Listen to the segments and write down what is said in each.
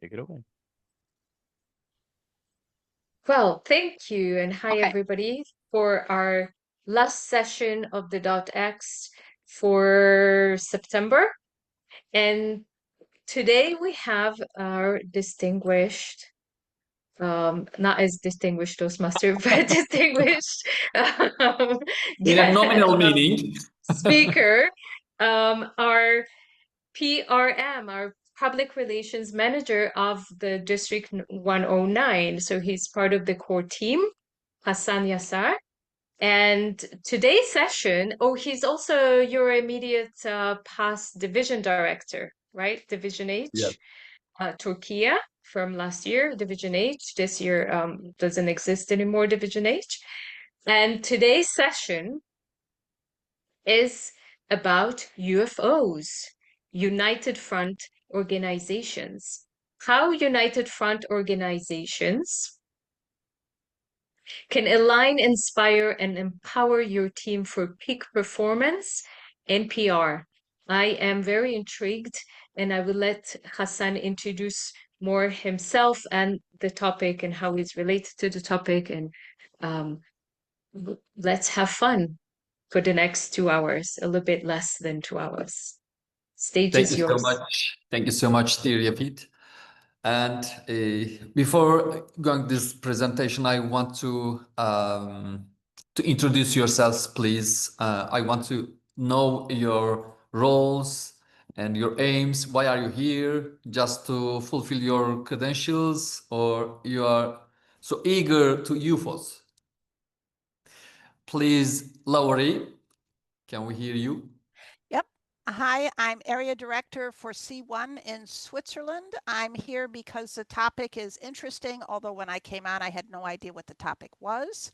Take it away. Well, thank you, and hi Okay. everybody for our last session of the DOTx for September. And today we have our distinguished, not as distinguished Toastmaster, but distinguished In a nominal meaning. speaker, our PRM, our Public Relations Manager of the District 109. So he's part of the core team, Hasan Yasar. And today's session, he's also your immediate past division director, right? Division H, Yeah. Türkiye from last year, Division H. This year doesn't exist anymore, Division H. And today's session is about UFOs, United Front organizations. How United Front organizations can align, inspire, and empower your team for peak performance and PR. I am very intrigued, and I will let Hasan introduce more himself and the topic and how it's related to the topic, and let's have fun for the next 2 hours, a little bit less than 2 hours. Stage is yours. So much. Thank you so much, dear Yafit. And before going this presentation, I want to introduce yourselves, please. I want to know your roles and your aims. Why are you here? Just to fulfill your credentials, or you are so eager to UFOs? Please, Laurie, can we hear you? Yep. Hi, I'm Area Director for C1 in Switzerland. I'm here because the topic is interesting, although when I came on, I had no idea what the topic was.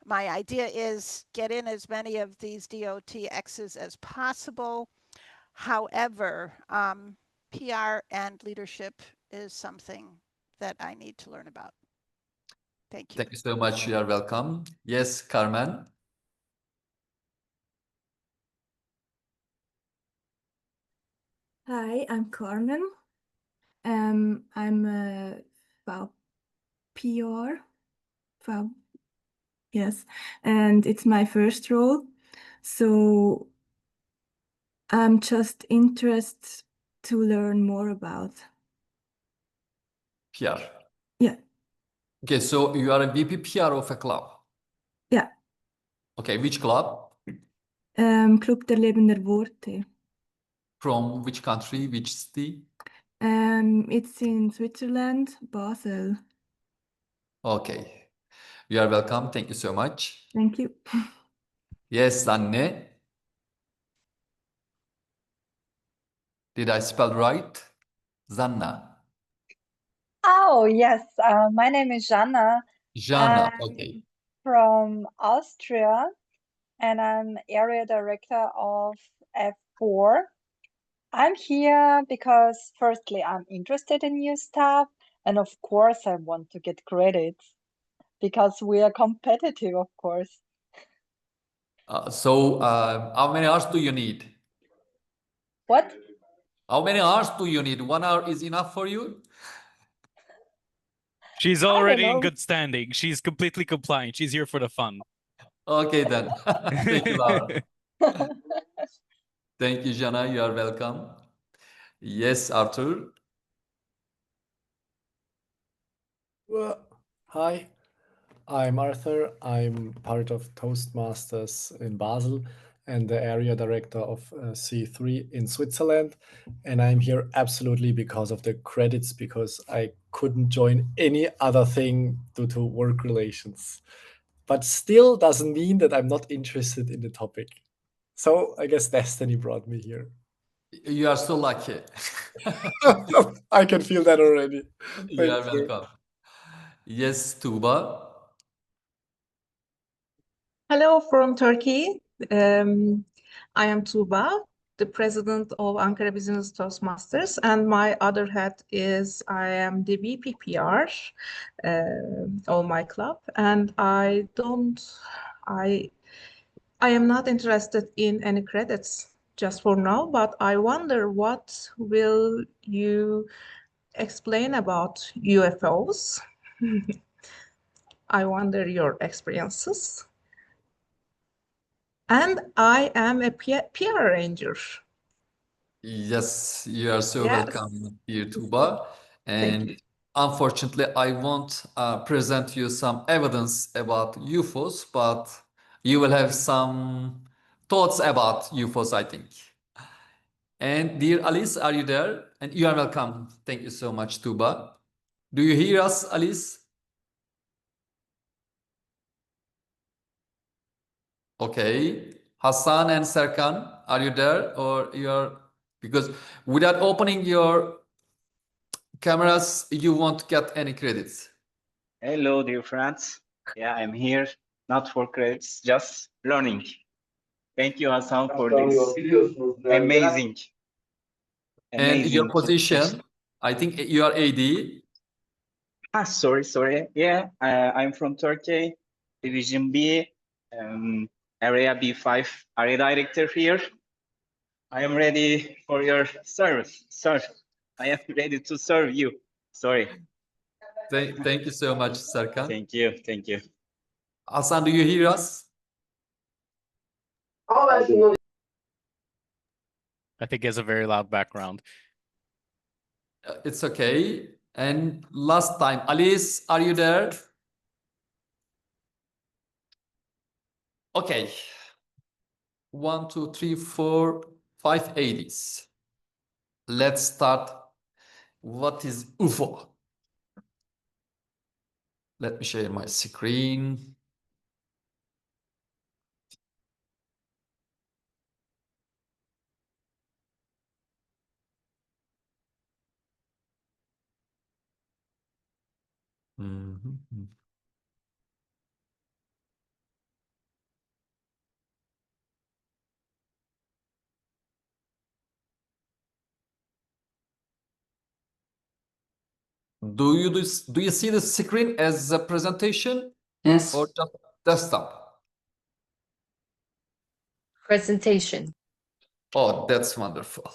My idea is get in as many of these DOTx's as possible. However, PR and leadership is something that I need to learn about. Thank you. Thank you so much. You are welcome. Yes, Carmen. Hi, I'm Carmen. I'm a PR, yes, and it's my first role. So I'm just interested to learn more about PR. Yeah. Okay, so you are a VP PR of a club. Yeah. Okay, which club? Club der Lebenden Worte. From which country, which city? It's in Switzerland, Basel. Okay, you are welcome. Thank you so much. Thank you. Yes, Anne. Did I spell right? Zanna. Oh, yes. My name is Jana. Jana, okay. From Austria, and I'm area director of F4. I'm here because, firstly, I'm interested in new stuff, and of course, I want to get credits because we are competitive, of course. So, how many hours do you need? What? How many hours do you need? 1 hour is enough for you? She's already in good standing. She's completely compliant. She's here for the fun. Okay, then. Thank you, Laura. Thank you, Jana. You are welcome. Yes, Arthur. Well, hi, I'm Arthur. I'm part of Toastmasters in Basel and the area director of C3 in Switzerland. And I'm here absolutely because of the credits, because I couldn't join any other thing due to work relations. But still doesn't mean that I'm not interested in the topic. So I guess destiny brought me here. You are so lucky. I can feel that already. You are welcome. Yes, Tuba. Hello from Turkey. I am Tuba, the president of Ankara Business Toastmasters, and my other hat is I am the VPPR of my club, and I am not interested in any credits just for now, but I wonder what will you explain about UFOs. I wonder your experiences. And I am a PR ranger. Yes, you are so Yes. welcome here, Tuba. Thank And you. unfortunately, I won't present you some evidence about UFOs, but you will have some thoughts about UFOs, I think. And dear Alice, are you there? And you are welcome. Thank you so much, Tuba. Do you hear us, Alice? Okay. Hasan and Serkan, are you there? Or you are, because without opening your cameras, you won't get any credits. Hello, dear friends. Yeah, I'm here, not for credits, just learning. Thank you, Hasan, for this amazing, And your amazing. position, I think you are AD. Sorry. Yeah, I'm from Turkey, Division B, Area B5, Area Director here. I am ready for your service, sir. I am ready to serve you. Sorry. Thank you so much, Serkan. Thank you. Hasan, do you hear us? I think he has a very loud background. It's okay. And last time, Alice, are you there? Okay. 1, 2, 3, 4, 5 ADs. Let's start. What is UFO? Let me share my screen. Mhm. Do you see the screen as a presentation Yes. or just desktop? Presentation. Oh, that's wonderful.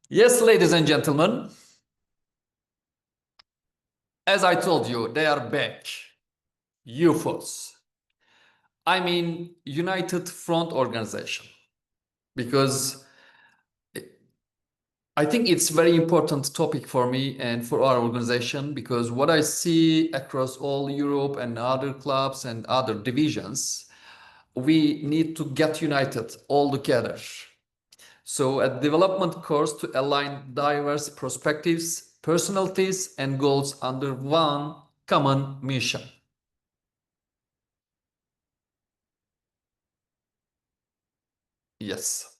Yes, ladies and gentlemen, as I told you, they are back. UFOs. I mean, United Front Organization. Because I think it's very important topic for me and for our organization, because what I see across all Europe and other clubs and other divisions, we need to get united all together. So a development course to align diverse perspectives, personalities, and goals under one common mission. Yes.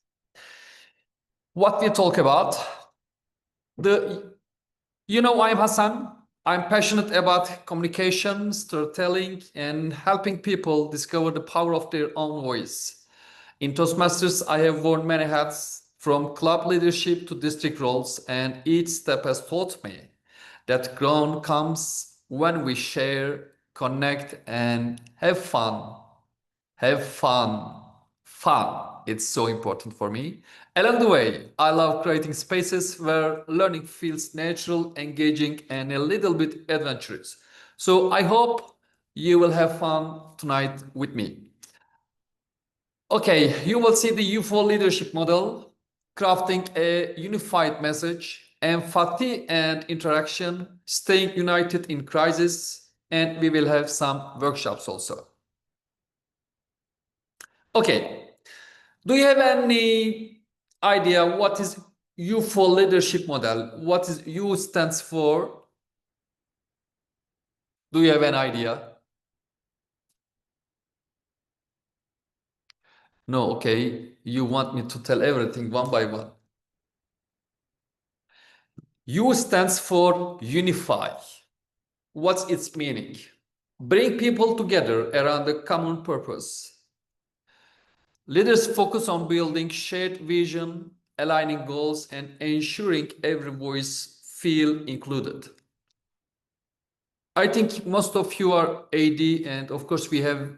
What we talk about, I'm Hasan. I'm passionate about communication, storytelling, and helping people discover the power of their own voice. In Toastmasters, I have worn many hats, from club leadership to district roles, and each step has taught me that growth comes when we share, connect, and have fun. Have fun. Fun. It's so important for me. Along the way, I love creating spaces where learning feels natural, engaging, and a little bit adventurous. So I hope you will have fun tonight with me. Okay, you will see the UFO leadership model, crafting a unified message, empathy and interaction, staying united in crisis, and we will have some workshops also. Okay, do you have any idea what is UFO leadership model? What is U stands for? Do you have an idea? No, okay. You want me to tell everything one by one. U stands for unify. What's its meaning? Bring people together around a common purpose. Leaders focus on building shared vision, aligning goals, and ensuring every voice feel included. I think most of you are AD, and of course we have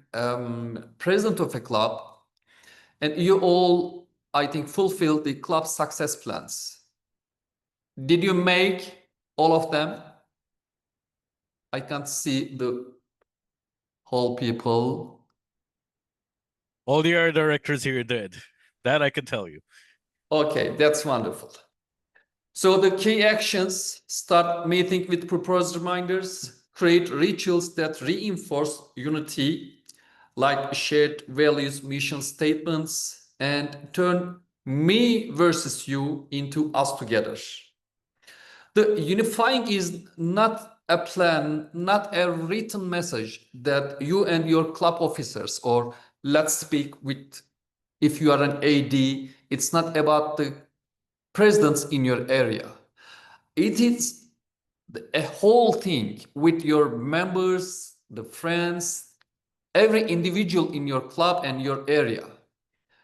president of a club, and you all, I think, fulfill the club success plans. Did you make all of them? I can't see the whole people. All the area directors here did. That I can tell you. Okay, that's wonderful. So the key actions: start meeting with proposed reminders, create rituals that reinforce unity, like shared values, mission statements, and turn me versus you into us together. The unifying is not a plan, not a written message that you and your club officers, or let's speak with, if you are an AD, it's not about the presidents in your area. It is a whole thing with your members, the friends, every individual in your club and your area.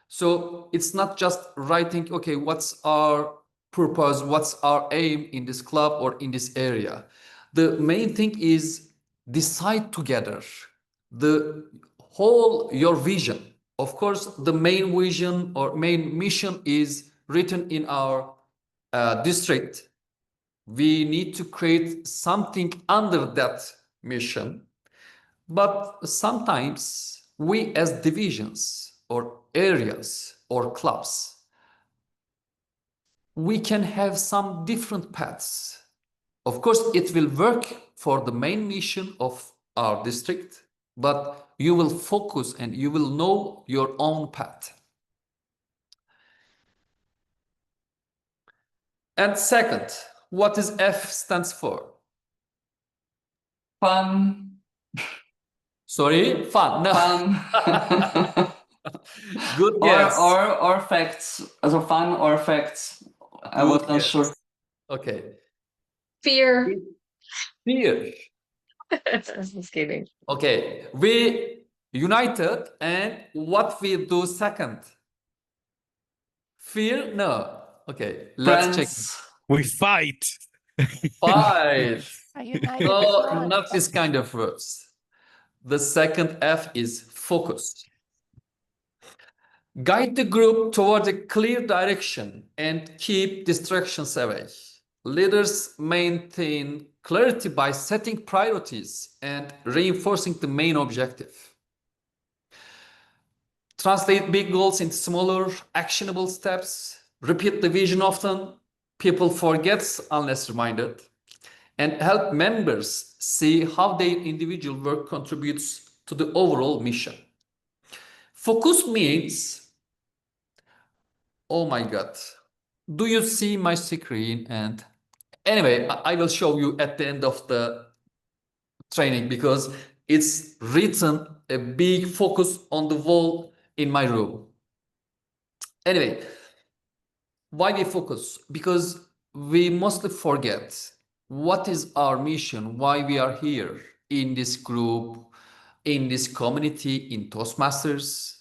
So it's not just writing, okay, what's our purpose, what's our aim in this club or in this area. The main thing is decide together the whole, your vision. Of course, the main vision or main mission is written in our district. We need to create something under that mission. But sometimes we as divisions or areas or clubs, we can have some different paths. Of course, it will work for the main mission of our district, but you will focus and you will know your own path. And second, what is F stands for? Fun. Sorry, fun. No. Fun. Good guess. Or facts. Also fun or facts. I was not sure. Okay. Fear. Fear. Just kidding. Okay. We united, and what we do second? Fear? No. Okay. Let's check. We fight. Fight. Are united No, front. not this kind of words. The second F is focus. Guide the group toward a clear direction and keep distractions away. Leaders maintain clarity by setting priorities and reinforcing the main objective. Translate big goals into smaller, actionable steps. Repeat the vision often. People forget unless reminded. And help members see how their individual work contributes to the overall mission. Focus means, oh my God, do you see my screen? And anyway, I will show you at the end of the training because it's written a big focus on the wall in my room. Anyway, why we focus? Because we mostly forget what is our mission, why we are here in this group, in this community, in Toastmasters,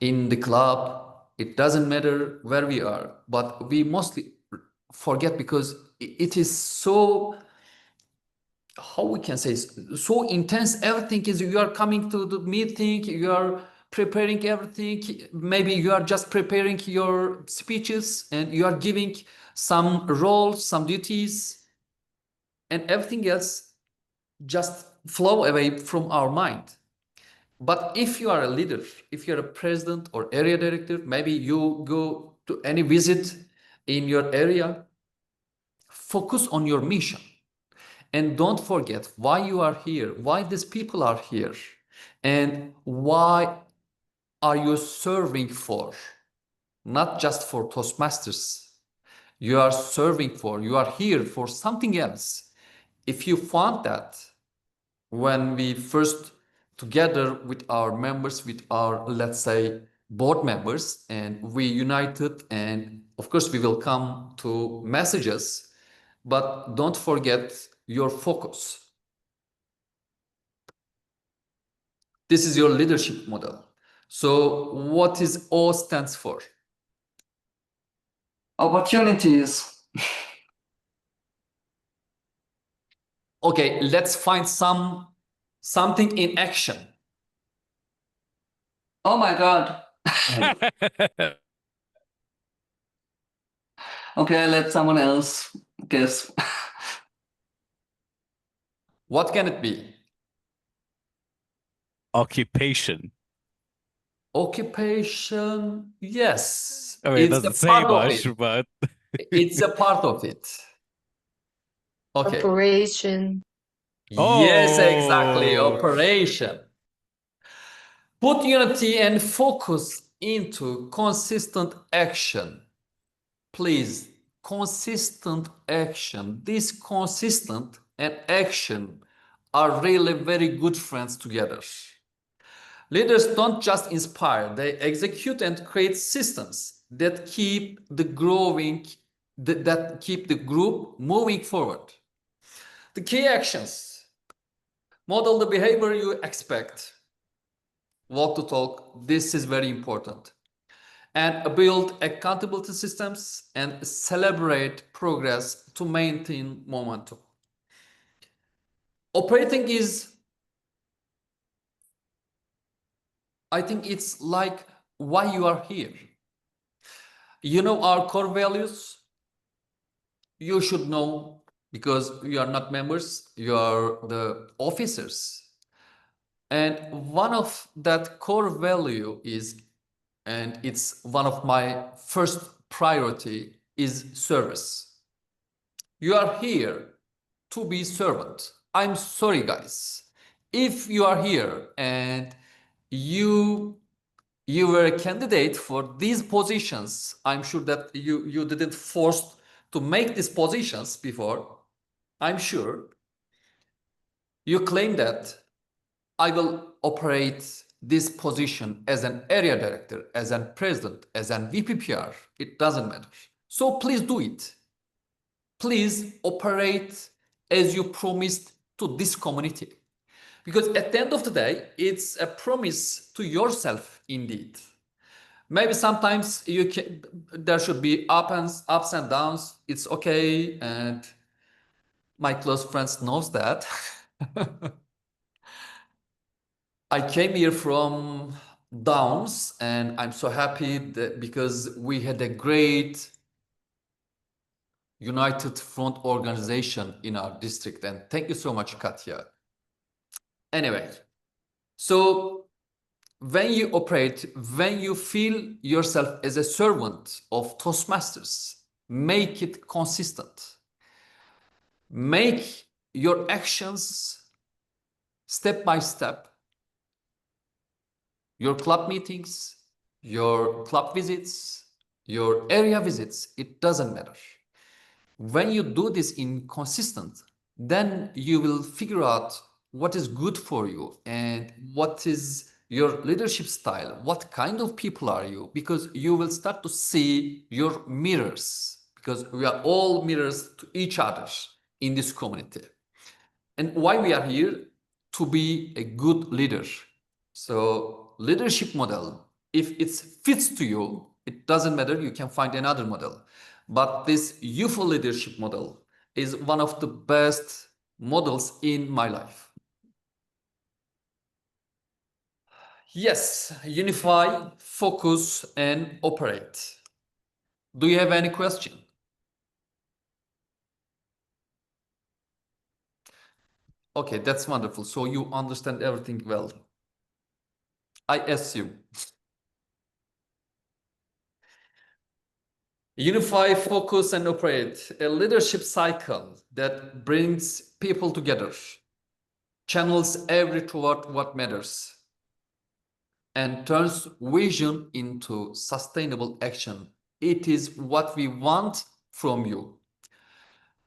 in the club. It doesn't matter where we are, but we mostly forget because it is so, how we can say, so intense. Everything is, you are coming to the meeting, you are preparing everything. Maybe you are just preparing your speeches and you are giving some roles, some duties, and everything else just flow away from our mind. But if you are a leader, if you're a president or area director, maybe you go to any visit in your area, focus on your mission. And don't forget why you are here, why these people are here, and why are you serving for? Not just for Toastmasters. You are serving for, you are here for something else. If you found that when we first together with our members, with our, let's say, board members, and we united, and of course we will come to messages, but don't forget your focus. This is your leadership model. So what is O stands for? Opportunities. Okay, let's find something in action. Oh my God. Okay, let someone else Guess. What can it be? Occupation. Occupation, yes. I mean, it It's a doesn't say part of much, it. but It's a part of it. Okay. Operation. Yes, exactly. Oh. Operation. Put unity and focus into consistent action. Please, consistent action. This consistent and action are really very good friends together. Leaders don't just inspire, they execute and create systems that keep the growing, that keep the group moving forward. The key actions: model the behavior you expect. Walk the talk, this is very important. And build accountability systems and celebrate progress to maintain momentum. Operating is, I think it's like why you are here. You know our core values. You should know because you are not members, you are the officers. And one of that core value is, and it's one of my first priority, is service. You are here to be servant. I'm sorry, guys. If you are here and you were a candidate for these positions, I'm sure that you didn't force to make these positions before. I'm sure you claim that I will operate this position as an area director, as an president, as an VPPR. It doesn't matter. So please do it. Please operate as you promised to this community. Because at the end of the day, it's a promise to yourself indeed. Maybe sometimes there should be ups and downs. It's okay, and my close friends knows that. I came here from downs, and I'm so happy because we had a great united front organization in our district. And thank you so much, Katya. Anyway, so when you operate, when you feel yourself as a servant of Toastmasters, make it consistent. Make your actions step by step. Your club meetings, your club visits, your area visits, it doesn't matter. When you do this in consistent, then you will figure out what is good for you and what is your leadership style, what kind of people are you, because you will start to see your mirrors, because we are all mirrors to each other in this community. And why we are here? To be a good leader. So leadership model, if it fits to you, it doesn't matter, you can find another model. But this UFO leadership model is one of the best models in my life. Yes, unify, focus, and operate. Do you have any question? Okay, that's wonderful. So you understand everything well. I assume. Unify, focus, and operate. A leadership cycle that brings people together, channels every toward what matters, and turns vision into sustainable action. It is what we want from you.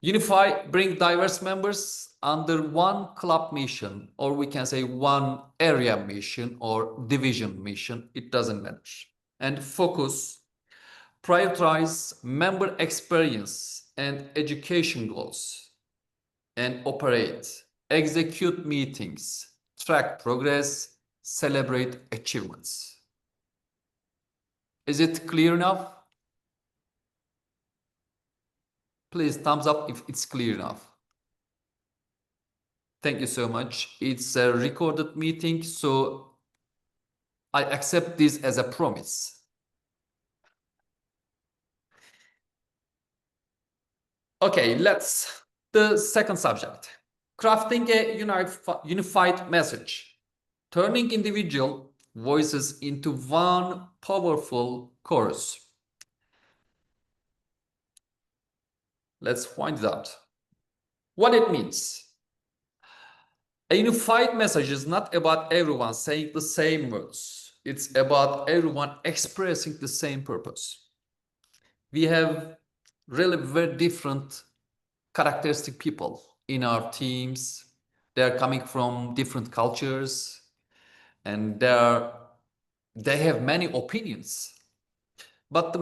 Unify, bring diverse members under one club mission, or we can say one area mission or division mission. It doesn't matter. And focus, prioritize member experience and education goals. And operate, execute meetings, track progress, celebrate achievements. Is it clear enough? Please thumbs up if it's clear enough. Thank you so much. It's a recorded meeting, so I accept this as a promise. Okay, the second subject. Crafting a unified message. Turning individual voices into one powerful chorus. Let's find it out. What it means. A unified message is not about everyone saying the same words. It's about everyone expressing the same purpose. We have really very different characteristic people in our teams. They're coming from different cultures and they have many opinions. But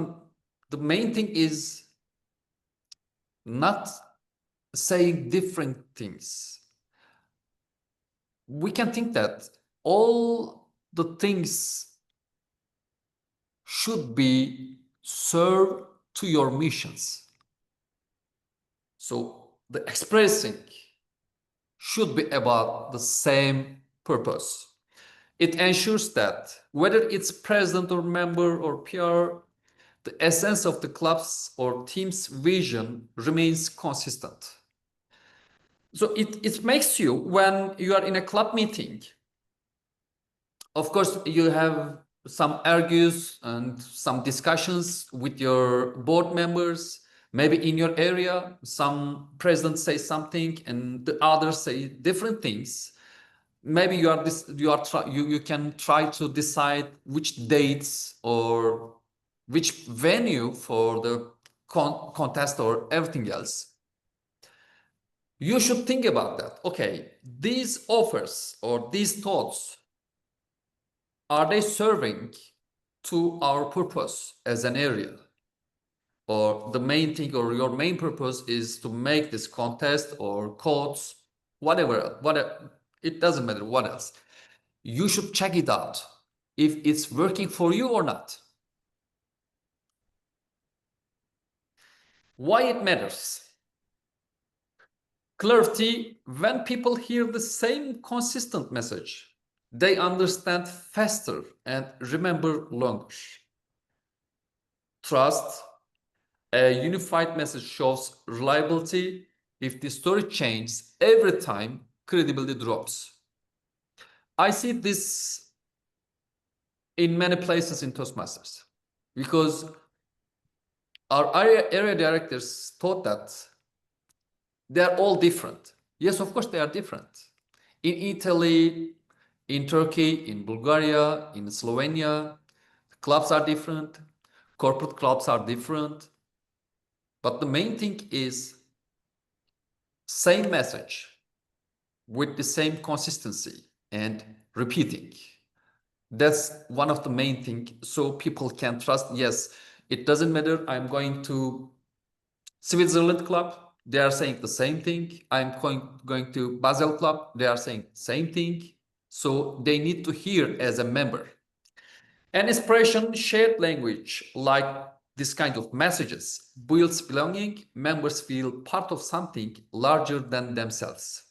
the main thing is not saying different things. We can think that all the things should be served to your missions. So the expressing should be about the same purpose. It ensures that whether it's president or member or PR, the essence of the club's or team's vision remains consistent. So it makes you, when you are in a club meeting, of course, you have some argues and some discussions with your board members. Maybe in your area, some president says something and the others say different things. Maybe you can try to decide which dates or which venue for the contest or everything else. You should think about that. Okay, these offers or these thoughts, are they serving to our purpose as an area? Or the main thing or your main purpose is to make this contest or quotes, whatever, it doesn't matter what else. You should check it out if it's working for you or not. Why it matters? Clarity, when people hear the same consistent message, they understand faster and remember longer. Trust, a unified message shows reliability. If the story changes every time, credibility drops. I see this in many places in Toastmasters because our area directors thought that they're all different. Yes, of course, they are different. In Italy, in Turkey, in Bulgaria, in Slovenia, clubs are different, corporate clubs are different. But the main thing is same message with the same consistency and repeating. That's one of the main things, so people can trust. Yes, it doesn't matter. I'm going to Switzerland club, they are saying the same thing. I'm going to Basel club, they are saying same thing. So they need to hear as a member. An inspiration, shared language, like this kind of messages, builds belonging. Members feel part of something larger than themselves.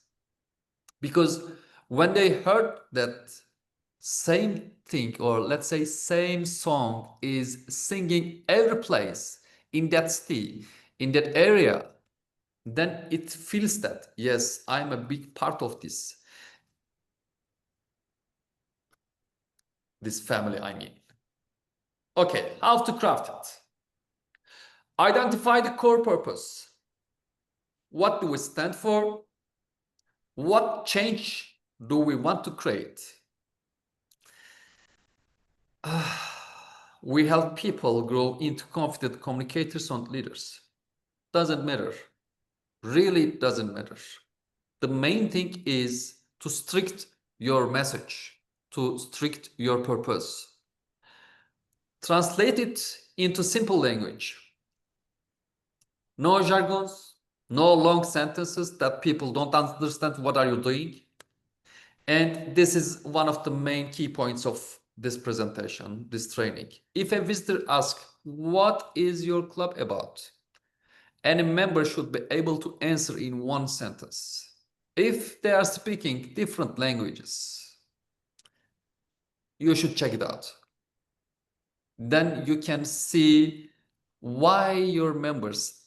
Because when they heard that same thing, or let's say same song is singing every place in that city, in that area, then it feels that, yes, I'm a big part of this family, I mean. Okay, how to craft it? Identify the core purpose. What do we stand for? What change do we want to create? We help people grow into confident communicators and leaders. Doesn't matter. Really doesn't matter. The main thing is to strict your message, to strict your purpose. Translate it into simple language. No jargons, no long sentences that people don't understand what are you doing. And this is one of the main key points of this presentation, this training. If a visitor asks, what is your club about? Any member should be able to answer in one sentence. If they are speaking different languages, you should check it out. Then you can see why your members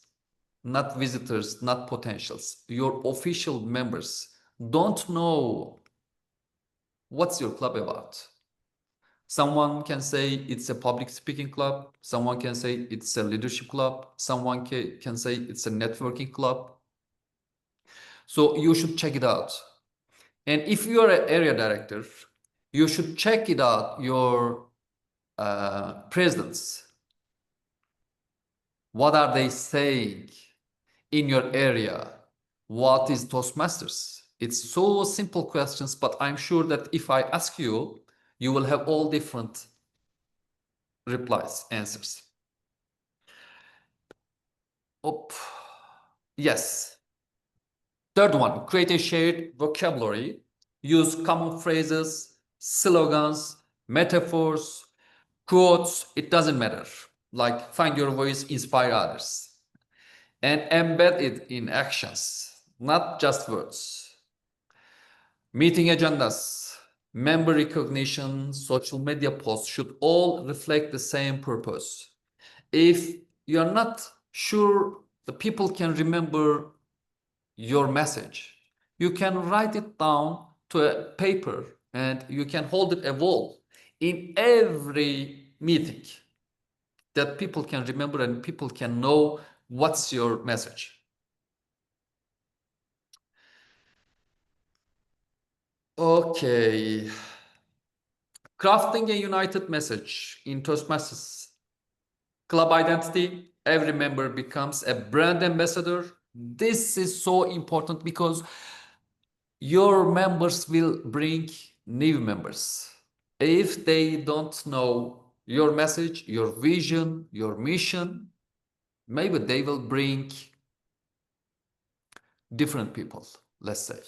not visitors, not potentials. Your official members don't know what's your club about. Someone can say it's a public speaking club. Someone can say it's a leadership club. Someone can say it's a networking club. So you should check it out. And if you are an area director, you should check it out, your presidents. What are they saying in your area? What is Toastmasters? It's so simple questions, but I'm sure that if I ask you, you will have all different replies, answers. Yes. Third one, create a shared vocabulary. Use common phrases, slogans, metaphors, quotes. It doesn't matter. Like find your voice, inspire others. And embed it in actions, not just words. Meeting agendas, member recognition, social media posts should all reflect the same purpose. If you're not sure the people can remember your message, you can write it down to a paper and you can hold it a wall in every meeting that people can remember and people can know what's your message. Okay. Crafting a united message in Toastmasters. Club identity, every member becomes a brand ambassador. This is so important because your members will bring new members. If they don't know your message, your vision, your mission, maybe they will bring different people, let's say.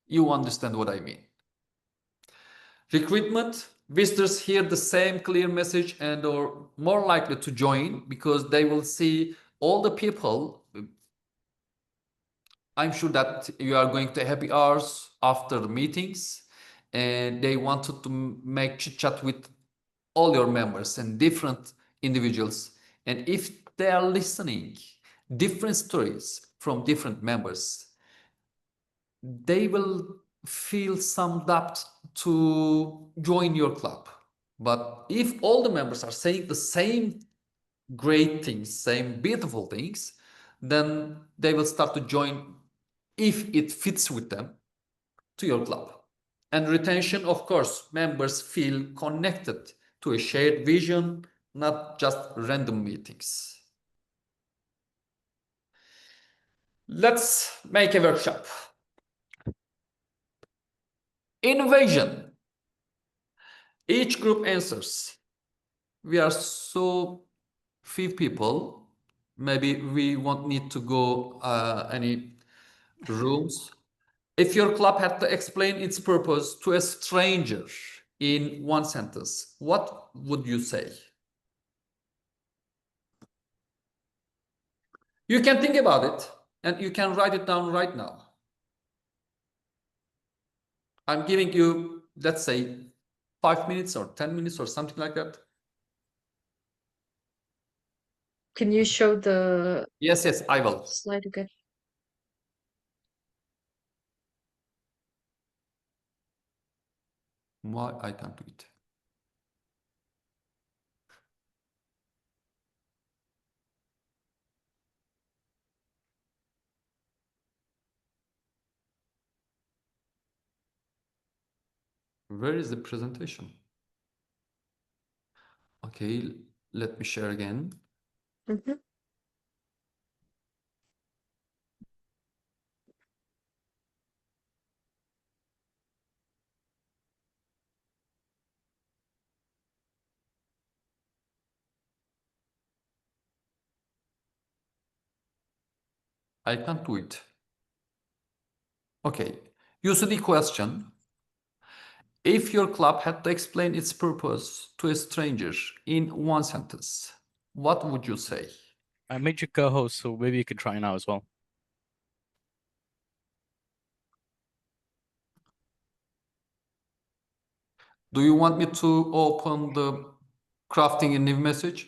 You understand what I mean. Recruitment, visitors hear the same clear message and are more likely to join because they will see all the people. I'm sure that you are going to happy hours after the meetings and they wanted to make chit chat with all your members and different individuals. And if they are listening different stories from different members, they will feel some doubt to join your club. But if all the members are saying the same great things, same beautiful things, then they will start to join if it fits with them to your club. And retention, of course, members feel connected to a shared vision, not just random meetings. Let's make a workshop. Innovation. Each group answers. We are so few people. Maybe we won't need to go any rooms. If your club had to explain its purpose to a stranger in one sentence, what would you say? You can think about it and you can write it down right now. I'm giving you, let's say, 5 minutes or 10 minutes or something like that. Can you show the Yes, I will. slide again? Why I can't do it? Where is the presentation? Okay, let me share again. Mm-hmm. I can't do it. Okay, you see the question. If your club had to explain its purpose to a stranger in one sentence, what would you say? I made you co-host, so maybe you could try now as well. Do you want me to open the crafting a new message?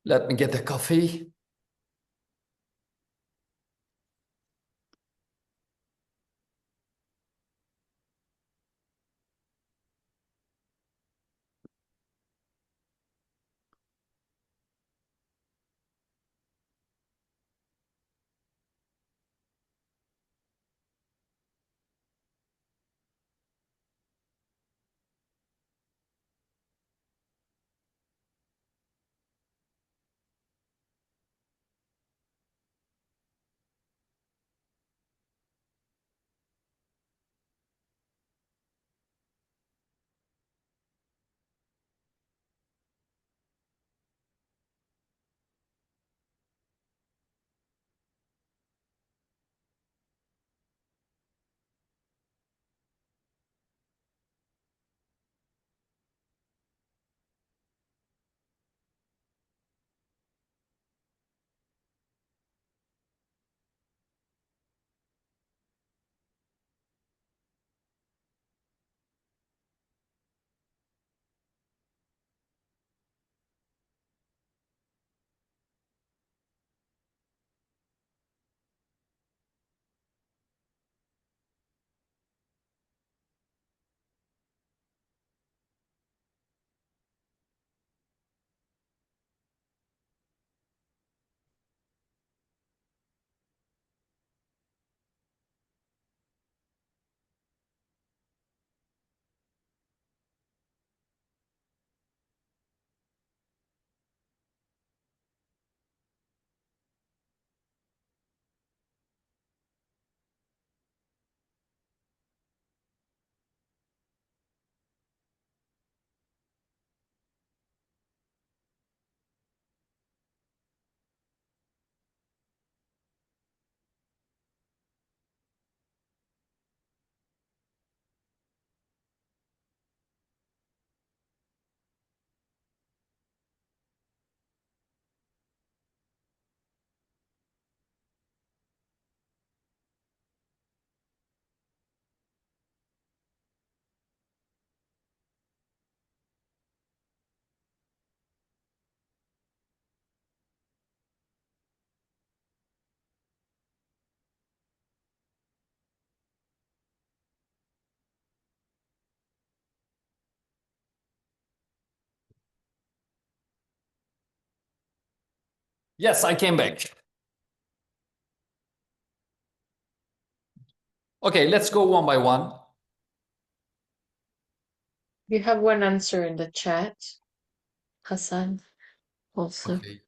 Let me get a coffee. Yes, I came back. Okay, let's go one by one. You have one answer in the chat, Hasan, also. Okay.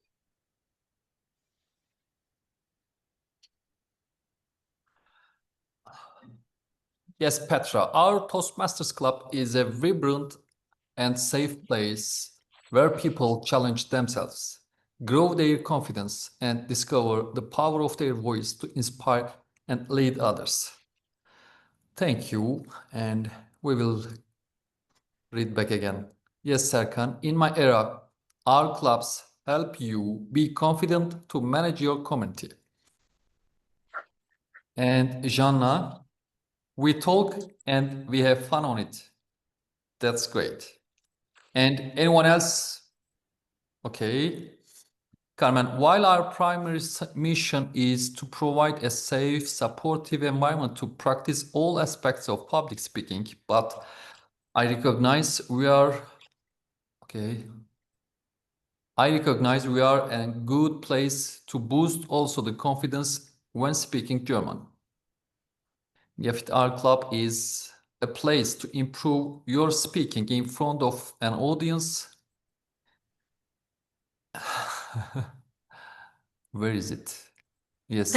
Yes, Petra, our Toastmasters Club is a vibrant and safe place where people challenge themselves, grow their confidence, and discover the power of their voice to inspire and lead others. Thank you, and we will read back again. Yes, Serkan, in my era, our clubs help you be confident to manage your community. And Jana, we talk and we have fun on it. That's great. And anyone else? Okay. Carmen, while our primary mission is to provide a safe, supportive environment to practice all aspects of public speaking, but I recognize we are a good place to boost also the confidence when speaking German. Yet our club is a place to improve your speaking in front of an audience. Where is it? Yes.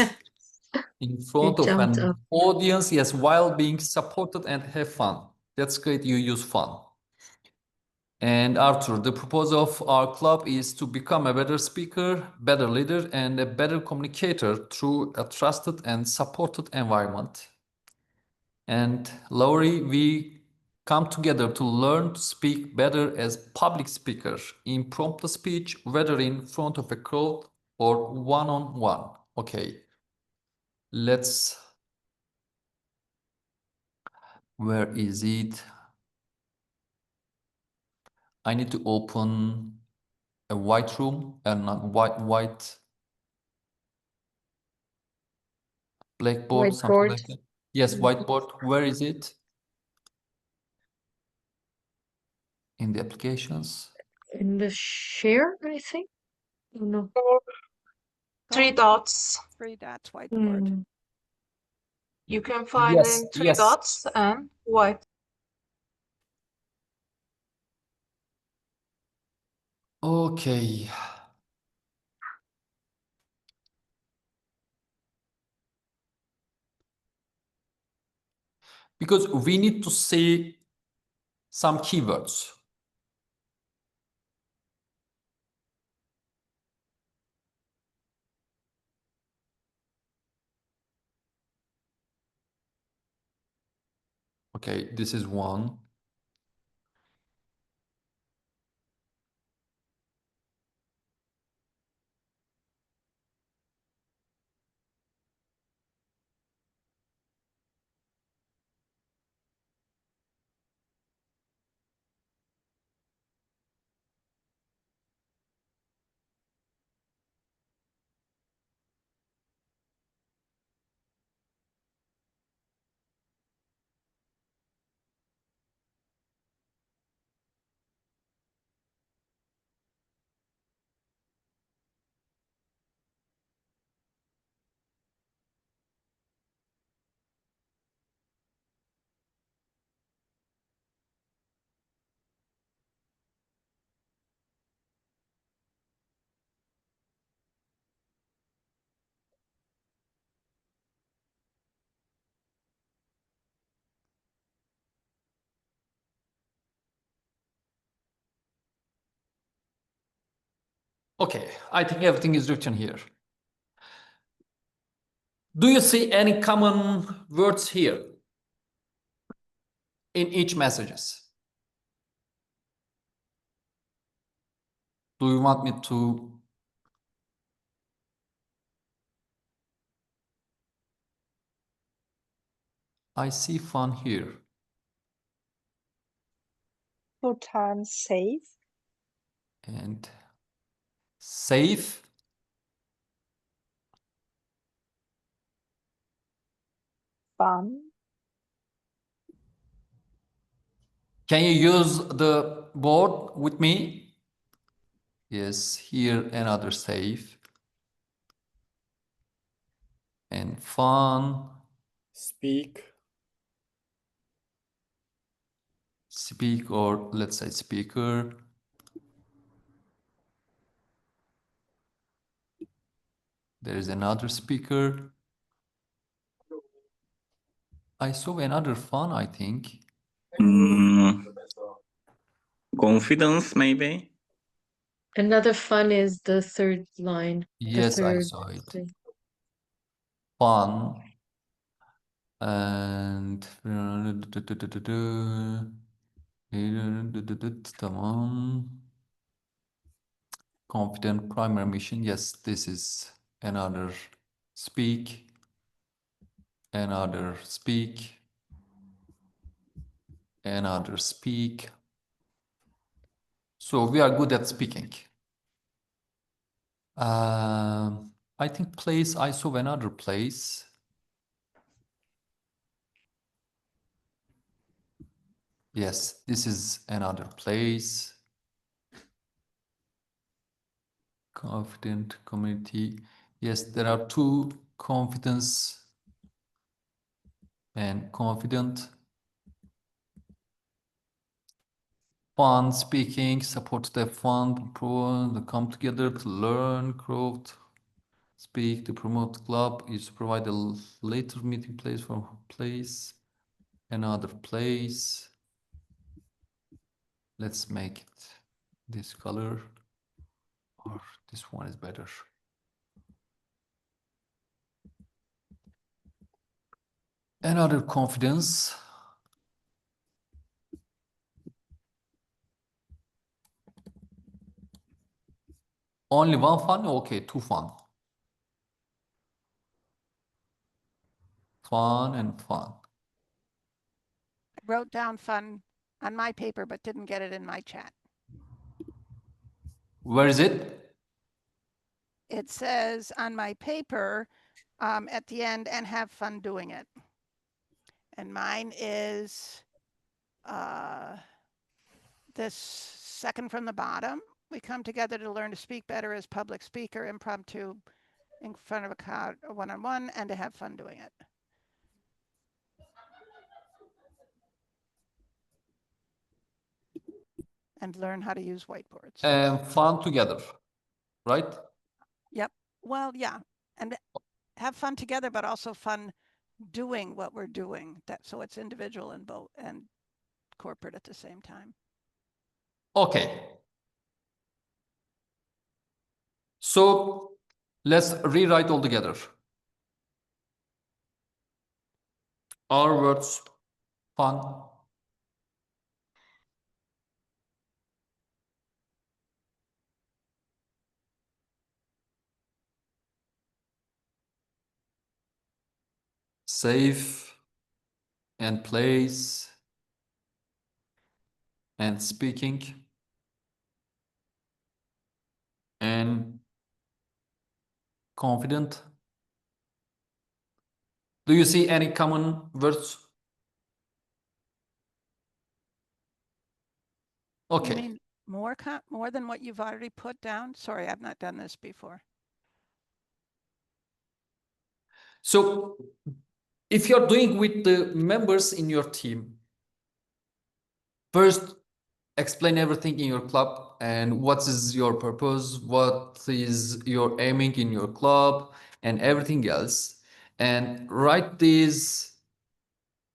In front of an audience, yes, while being supported and have fun. That's great, you use fun. And Arthur, the purpose of our club is to become a better speaker, better leader, and a better communicator through a trusted and supported environment. And Laurie, we come together to learn to speak better as public speaker, impromptu speech, whether in front of a crowd or one-on-one. Okay, where is it? I need to open a white room and not white blackboard, something like that. Yes, whiteboard. Where is it? In the applications. In the share, I think. Oh, no. 3 dots. 3 dots whiteboard. You can find in 3 dots and white. Okay. Because we need to say some keywords. Okay, this is one. Okay, I think everything is written here. Do you see any common words here in each messages? Do you want me to? I see fun here. Total safe. And safe. Fun. Can you use the board with me? Yes, here another safe. And fun. Speak. Speak, or let's say speaker. There is another speaker. I saw another fun, I think. Confidence, maybe? Another fun is the third line. Yes, I saw it. Fun. And tamam. Confident primary mission. Yes, this is another speak. Another speak. Another speak. So we are good at speaking. I think place, I saw another place. Yes, this is another place. Confident community. Yes, there are two: confidence and confident. Fun, speaking, support the fun, come together to learn, growth, speak, to promote club, is to provide a later meeting place for place, another place. Let's make it this color, or this one is better. Another confidence. Only one fun? Okay, two fun. Fun and fun. I wrote down fun on my paper, but didn't get it in my chat. Where is it? It says on my paper at the end, and have fun doing it. And mine is this second from the bottom. We come together to learn to speak better as public speaker, impromptu, in front of a crowd, one-on-one, and to have fun doing it. And learn how to use whiteboards. And fun together, right? Yep. Well, yeah. And have fun together, but also fun doing what we're doing. So it's individual and both and corporate at the same time. Okay. So let's rewrite all together. Our words, fun. Safe and place and speaking and confident. Do you see any common words? Okay. You mean more than what you've already put down? Sorry, I've not done this before. So if you're doing with the members in your team, first explain everything in your club and what is your purpose, what is your aiming in your club and everything else. And write these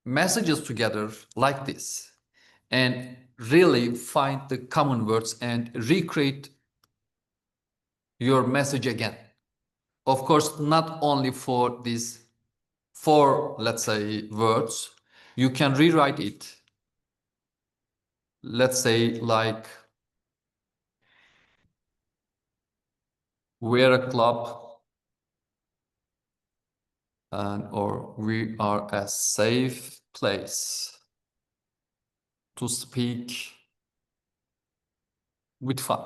messages together like this and really find the common words and recreate your message again. Of course, not only for these 4, let's say, words, you can rewrite it. Let's say like, we're a club or we are a safe place to speak with fun.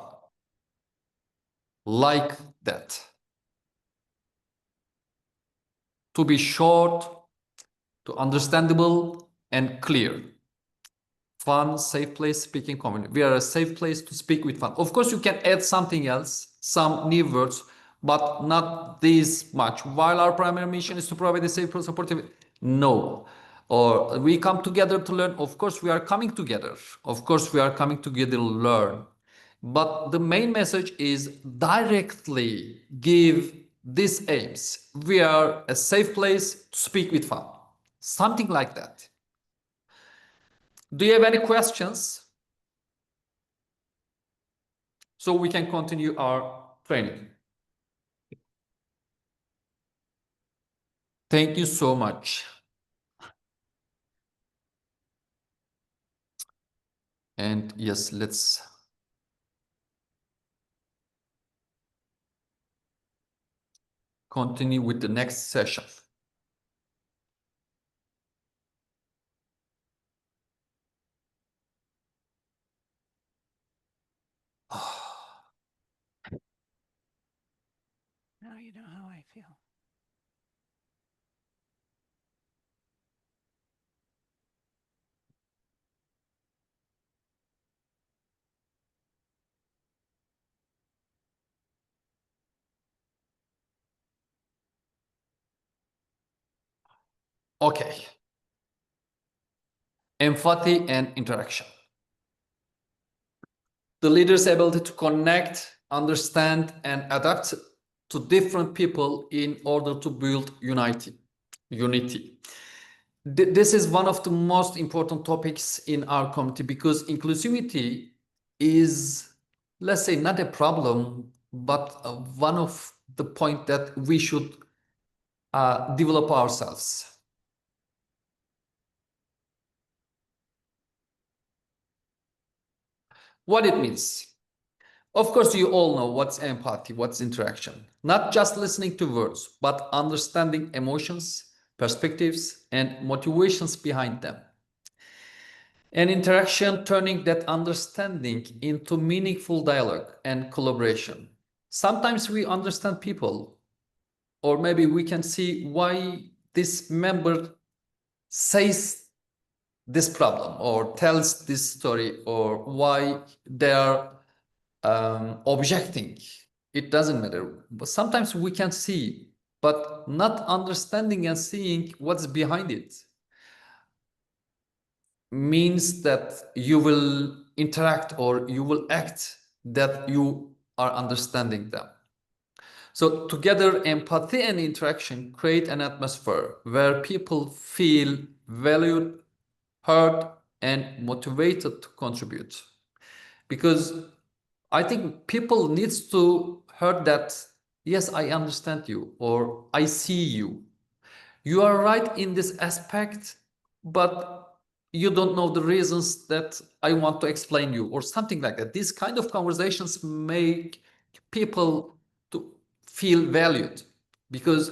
Like that. To be short, to understandable and clear. Fun, safe place, speaking community. We are a safe place to speak with fun. Of course, you can add something else, some new words, but not this much. While our primary mission is to provide a safe, supportive, no. Or we come together to learn. Of course, we are coming together. Of course, we are coming together to learn. But the main message is directly give these aims. We are a safe place to speak with fun. Something like that. Do you have any questions? So we can continue our training. Thank you so much. And yes, let's continue with the next session. Now you know how I feel. Okay. Empathy and interaction. The leader's ability to connect, understand, and adapt to different people in order to build unity. This is one of the most important topics in our community because inclusivity is, let's say, not a problem, but one of the points that we should develop ourselves. What it means. Of course, you all know what's empathy, what's interaction. Not just listening to words, but understanding emotions, perspectives, and motivations behind them. and interaction, turning that understanding into meaningful dialogue and collaboration. Sometimes we understand people, or maybe we can see why this member says this problem or tells this story, or why they are objecting. It doesn't matter. But sometimes we can see, but not understanding and seeing what's behind it means that you will interact or you will act that you are understanding them. So together, empathy and interaction create an atmosphere where people feel valued, heard, and motivated to contribute. Because I think people needs to hear that, yes, I understand you, or I see you. You are right in this aspect, but you don't know the reasons that I want to explain you, or something like that. These kind of conversations make people to feel valued, because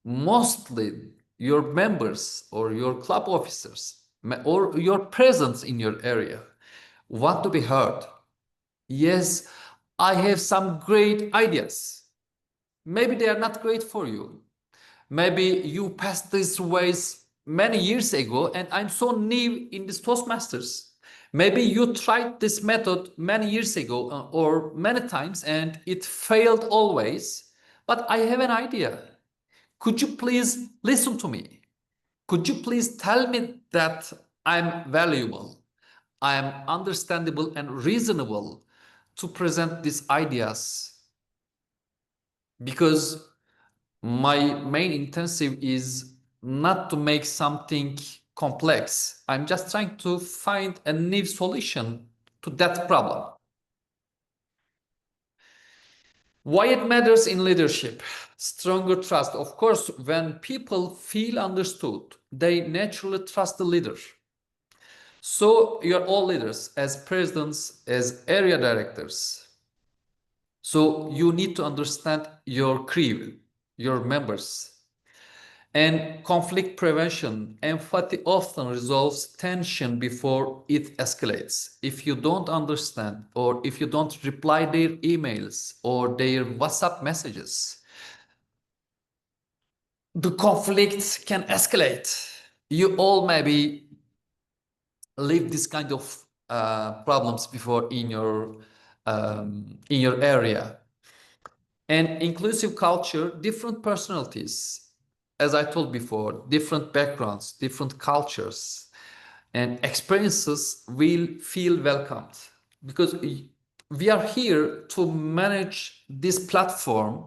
mostly your members or your club officers or your presence in your area want to be heard. Yes, I have some great ideas. Maybe they are not great for you. Maybe you passed these ways many years ago and I'm so new in this Toastmasters. Maybe you tried this method many years ago or many times and it failed always. But I have an idea. Could you please listen to me? Could you please tell me that I'm valuable, I'm understandable and reasonable to present these ideas? Because my main intensive is not to make something complex. I'm just trying to find a new solution to that problem. Why it matters in leadership? Stronger trust. Of course, when people feel understood, they naturally trust the leader. So you're all leaders, as presidents, as area directors. So you need to understand your crew, your members. And conflict prevention, empathy often resolves tension before it escalates. If you don't understand, or if you don't reply their emails or their WhatsApp messages, the conflict can escalate. You all maybe live this kind of problems before in your area. And inclusive culture, different personalities, as I told before, different backgrounds, different cultures and experiences will feel welcomed, because we are here to manage this platform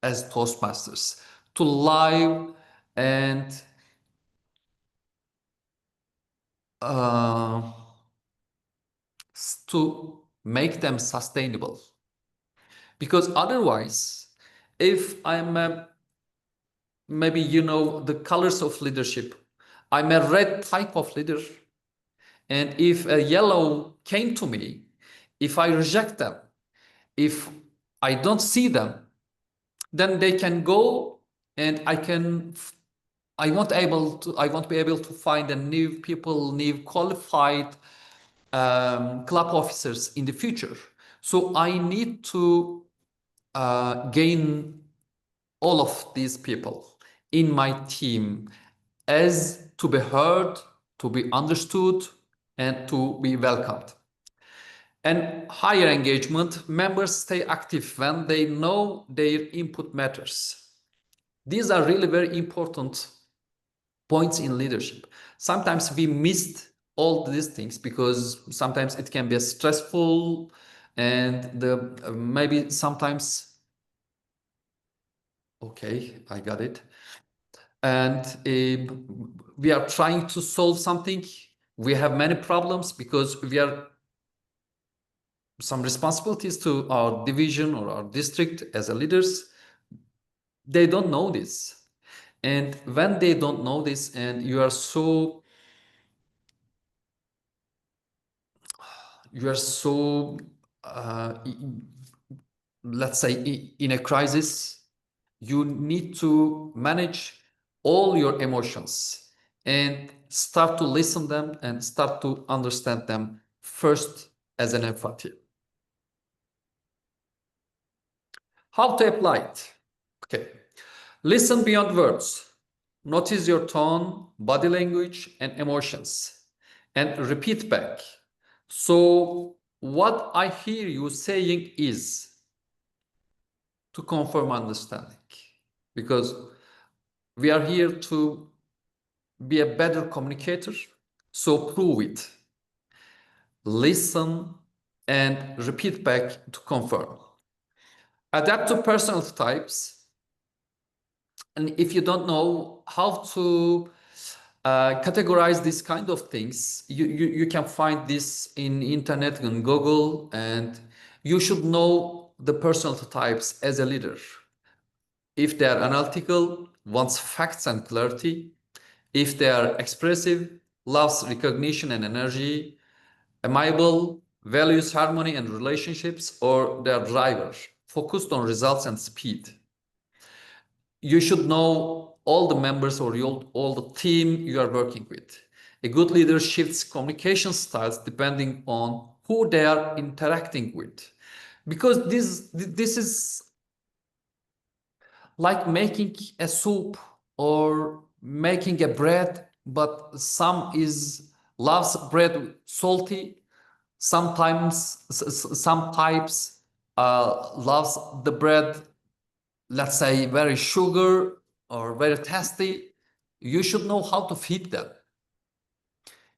as Toastmasters, to live and to make them sustainable. Because otherwise, if I'm maybe you know the colors of leadership, I'm a red type of leader, and if a yellow came to me, if I reject them, if I don't see them, then they can go, and I won't be able to find a new people, new qualified club officers in the future. So I need to gain all of these people in my team as to be heard, to be understood, and to be welcomed. And higher engagement, members stay active when they know their input matters. These are really very important points in leadership. Sometimes we missed all these things because sometimes it can be stressful, and maybe sometimes, okay, I got it. And we are trying to solve something. We have many problems because we are some responsibilities to our division or our district as a leaders. They don't know this. And when they don't know this, and you are so let's say in a crisis, you need to manage all your emotions and start to listen them and start to understand them first as an empathy. How to apply it? Okay. Listen beyond words. Notice your tone, body language, and emotions, and repeat back. So what I hear you saying is, to confirm understanding, because we are here to be a better communicator, so prove it. Listen and repeat back to confirm. Adapt to personality types. And if you don't know how to categorize these kind of things, you can find this in internet and Google, and you should know the personality types as a leader. If they are analytical, wants facts and clarity. If they are expressive, loves recognition and energy. Amiable, values harmony and relationships, or they are driver, focused on results and speed. You should know all the members or all the team you are working with. A good leader shifts communication styles depending on who they are interacting with. Because this is like making a soup or making a bread, but some loves bread salty, sometimes some types loves the bread, let's say, very sugar or very tasty. You should know how to feed them.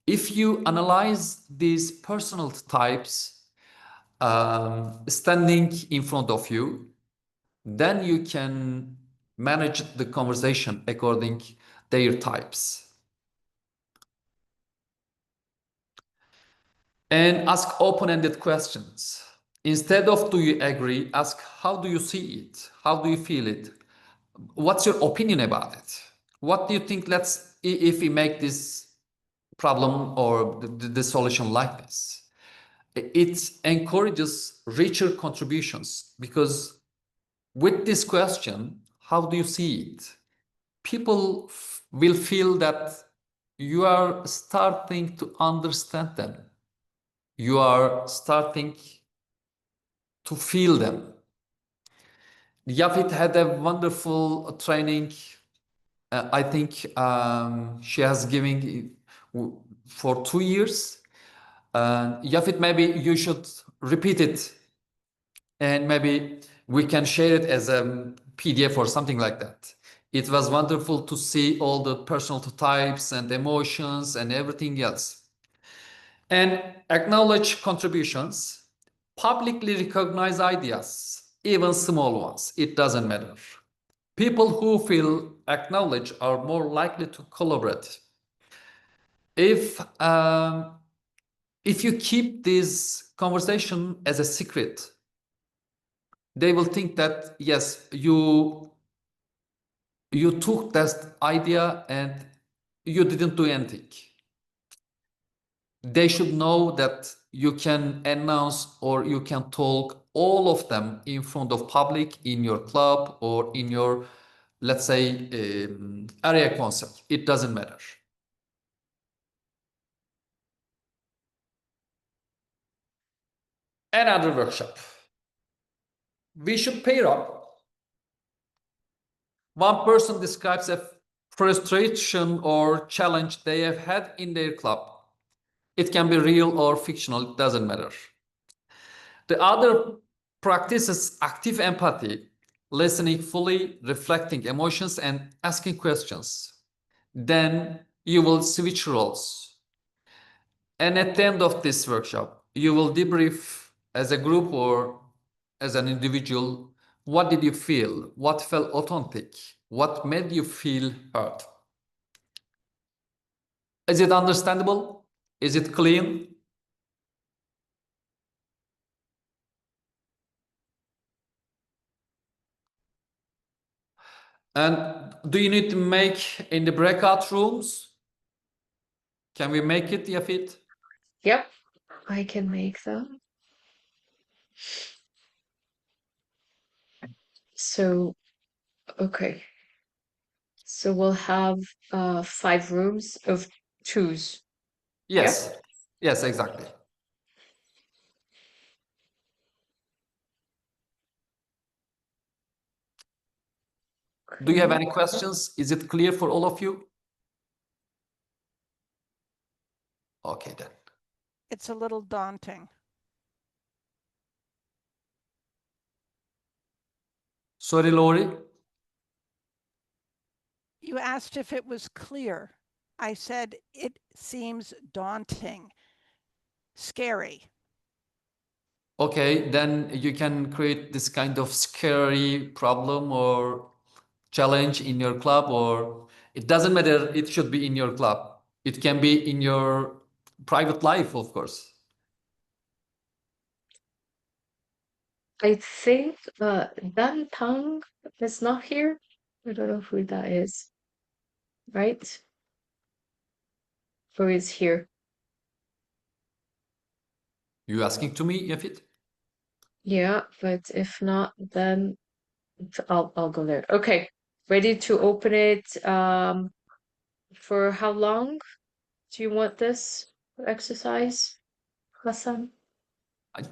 If you analyze these personal types standing in front of you, then you can manage the conversation according their types. And ask open-ended questions. Instead of do you agree, ask how do you see it? How do you feel it? What's your opinion about it? What do you think, if we make this problem or the solution like this? It encourages richer contributions, because with this question, how do you see it? People will feel that you are starting to understand them. You are starting to feel them. Yafit had a wonderful training. I think she has given for 2 years. Yafit, maybe you should repeat it, and maybe we can share it as a PDF or something like that. It was wonderful to see all the personality types and emotions and everything else. And acknowledge contributions. Publicly recognize ideas, even small ones. It doesn't matter. People who feel acknowledged are more likely to collaborate. If you keep this conversation as a secret, they will think that, yes, you took that idea and you didn't do anything. They should know that you can announce or you can talk all of them in front of public in your club or in your, let's say, area council. It doesn't matter. Another workshop. We should pair up. One person describes a frustration or challenge they have had in their club. It can be real or fictional, it doesn't matter. The other practices active empathy, listening fully, reflecting emotions, and asking questions. Then you will switch roles. And at the end of this workshop, you will debrief as a group or as an individual. What did you feel? What felt authentic? What made you feel hurt? Is it understandable? Is it clean? And do you need to make in the breakout rooms? Can we make it, Yafit? Yep, I can make them. So, okay. So we'll have 5 rooms of choose. Yes. Yes, exactly. Do you have any questions? Is it clear for all of you? Okay, then. It's a little daunting. Sorry, Lori. You asked if it was clear. I said it seems daunting, scary. Okay, then you can create this kind of scary problem or challenge in your club, or it doesn't matter, it should be in your club. It can be in your private life, of course. I think Dan Tang is not here. I don't know who that is. Right? Or is here? You asking to me, Yafit? Yeah, but if not, then I'll go there. Okay, ready to open it. For how long do you want this exercise, Hasan?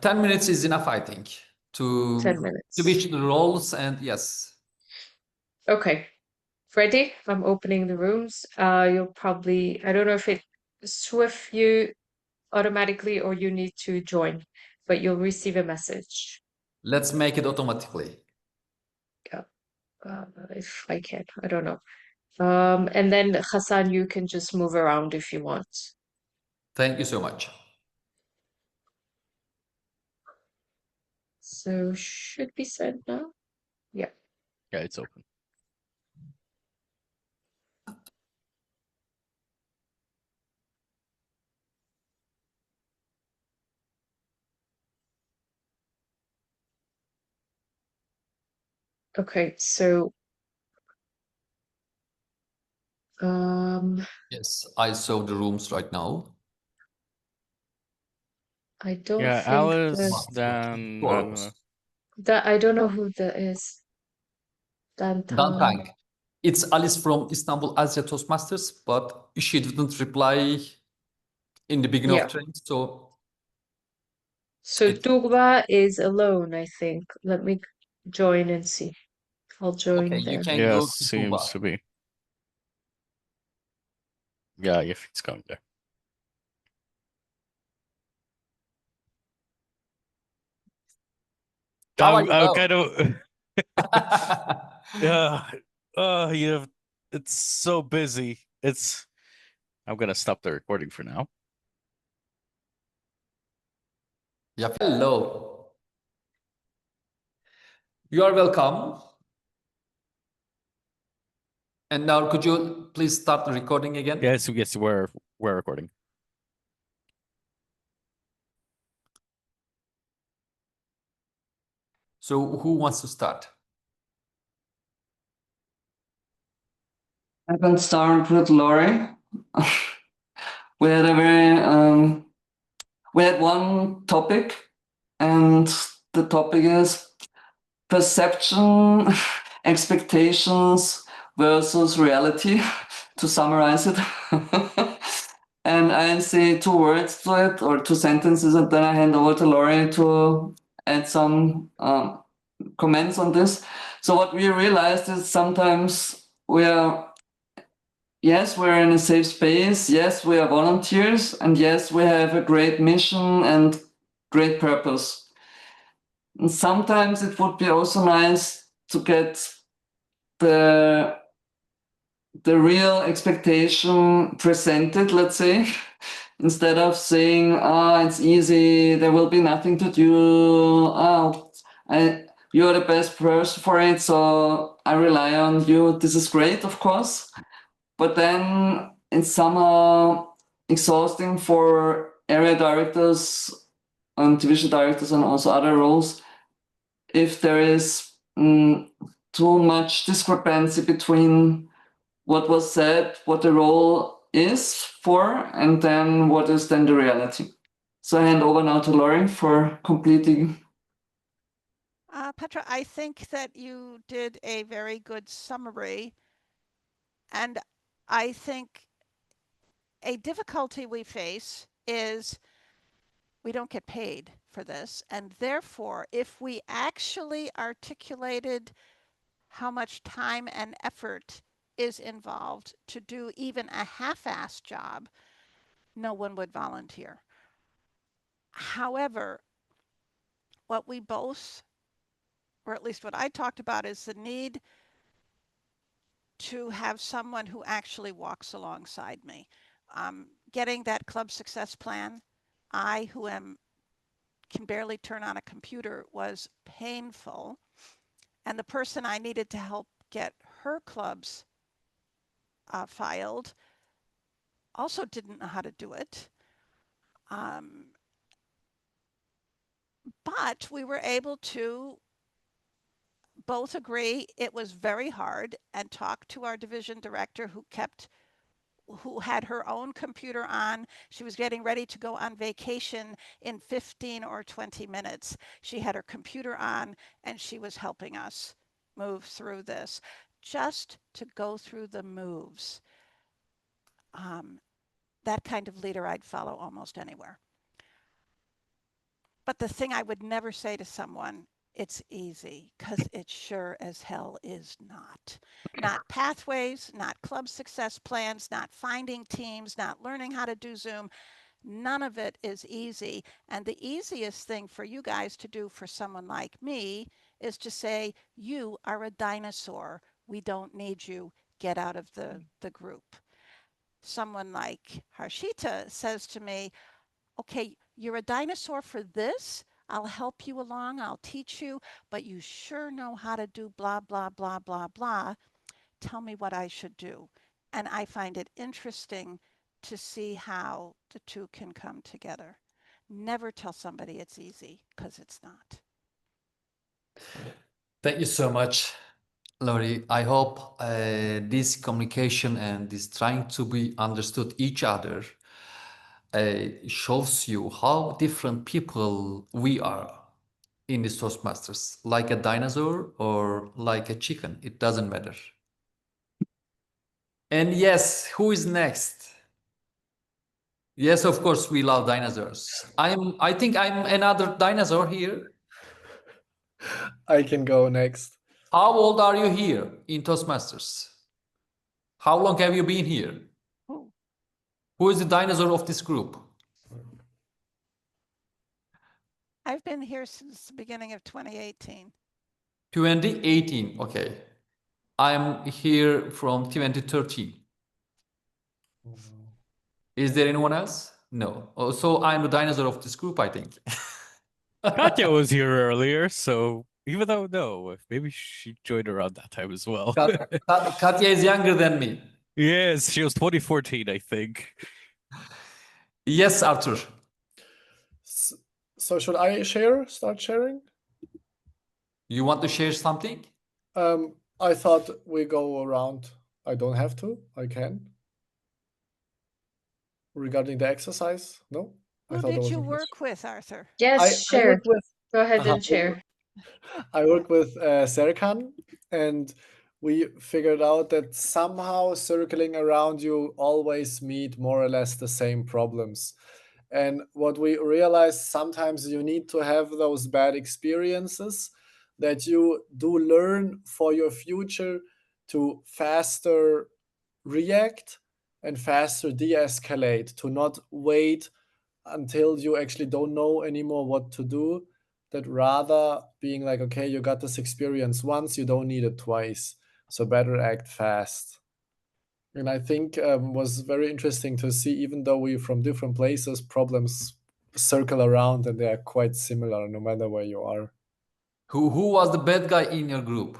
10 minutes is enough, I think, 10 minutes. to reach the roles, and yes. Okay, ready? I'm opening the rooms. You'll probably, I don't know if it swift you automatically or you need to join, but you'll receive a message. Let's make it automatically. Yeah, if I can, I don't know. And then Hasan, you can just move around if you want. Thank you so much. So should be sent now. Yeah. Yeah, it's open. Okay, so Yes, I saw the rooms right now. I don't Yeah, think Alice, then I don't know. that I don't know who that is. Dan Tang. Tang. It's Alice from Istanbul Asia Toastmasters, but she didn't reply in the beginning Yeah. of training, so So Tuğba is alone, I think. Let me join and see. I'll join okay, you there. can Yeah, go to seems Tuğba. to be. Yeah, if it's going there. How are you? I'm kind of yeah. You have, it's so busy. I'm gonna stop the recording for now. Yeah, hello. You are welcome. And now could you please start the recording again? Yes, we're recording. So who wants to start? I can start with Lori. We had a we had one topic, and the topic is perception, expectations versus reality, to summarize it. And I say 2 words to it, or 2 sentences, and then I hand over to Lori to add some comments on this. So what we realized is sometimes yes, we're in a safe space. Yes, we are volunteers. And yes, we have a great mission and great purpose. And sometimes it would be also nice to get the real expectation presented, let's say, instead of saying, it's easy, there will be nothing to do. You're the best person for it, so I rely on you. This is great, of course. But then it's somehow exhausting for area directors and division directors and also other roles if there is too much discrepancy between what was said, what the role is for, and then what is then the reality. So I hand over now to Lauren for completing. Petra, I think that you did a very good summary. And I think a difficulty we face is we don't get paid for this. And therefore, if we actually articulated how much time and effort is involved to do even a half-assed job, no one would volunteer. However, what we both, or at least what I talked about, is the need to have someone who actually walks alongside me. Getting that club success plan, I, who can barely turn on a computer, was painful. And the person I needed to help get her clubs filed also didn't know how to do it. But we were able to both agree it was very hard and talk to our division director who had her own computer on. She was getting ready to go on vacation in 15 or 20 minutes. She had her computer on and she was helping us move through this, just to go through the moves. That kind of leader I'd follow almost anywhere. But the thing I would never say to someone, it's easy, because it sure as hell is not. Not pathways, not club success plans, not finding teams, not learning how to do Zoom. None of it is easy. And the easiest thing for you guys to do for someone like me is to say, you are a dinosaur. We don't need you. Get out of the group. Someone like Harshita says to me, okay, you're a dinosaur for this. I'll help you along. I'll teach you, but you sure know how to do blah, blah, blah, blah, blah. Tell me what I should do. And I find it interesting to see how the two can come together. Never tell somebody it's easy, because it's not. Thank you so much, Lori. I hope this communication and this trying to be understood each other shows you how different people we are in the Toastmasters, like a dinosaur or like a chicken. It doesn't matter. And yes, who is next? Yes, of course, we love dinosaurs. I think I'm another dinosaur here. I can go next. How old are you here in Toastmasters? How long have you been here? Who is the dinosaur of this group? I've been here since the beginning of 2018. 2018, okay. I'm here from 2013. Is there anyone else? No. Oh, so I'm the dinosaur of this group, I think. Katya was here earlier, so even though no, maybe she joined around that time as well. Katya is younger than me. Yes, she was 2014, I think. Yes, Arthur. So should I start sharing? You want to share something? I thought we go around. I don't have to. I can. Regarding the exercise, no? Who did you work with, Arthur? Yes, share. Go ahead and Uh-huh. share. I work with Serkan, and we figured out that somehow circling around you always meet more or less the same problems. And what we realized, sometimes you need to have those bad experiences that you do learn for your future to faster react and faster de-escalate, to not wait until you actually don't know anymore what to do, that rather being like, okay, you got this experience once, you don't need it twice, so better act fast. And I think was very interesting to see, even though we're from different places, problems circle around and they are quite similar no matter where you are. Who was the bad guy in your group?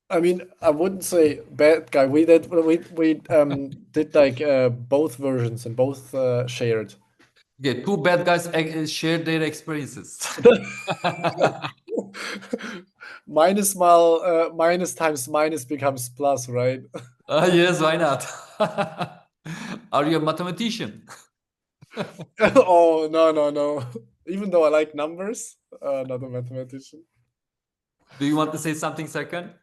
I mean, I wouldn't say bad guy. We did like both versions and both shared. Okay, two bad guys shared their experiences. Minus times minus becomes plus, right? Yes, why not? Are you a mathematician? Oh, no. Even though I like numbers, not a mathematician. Do you want to say something, Serkan?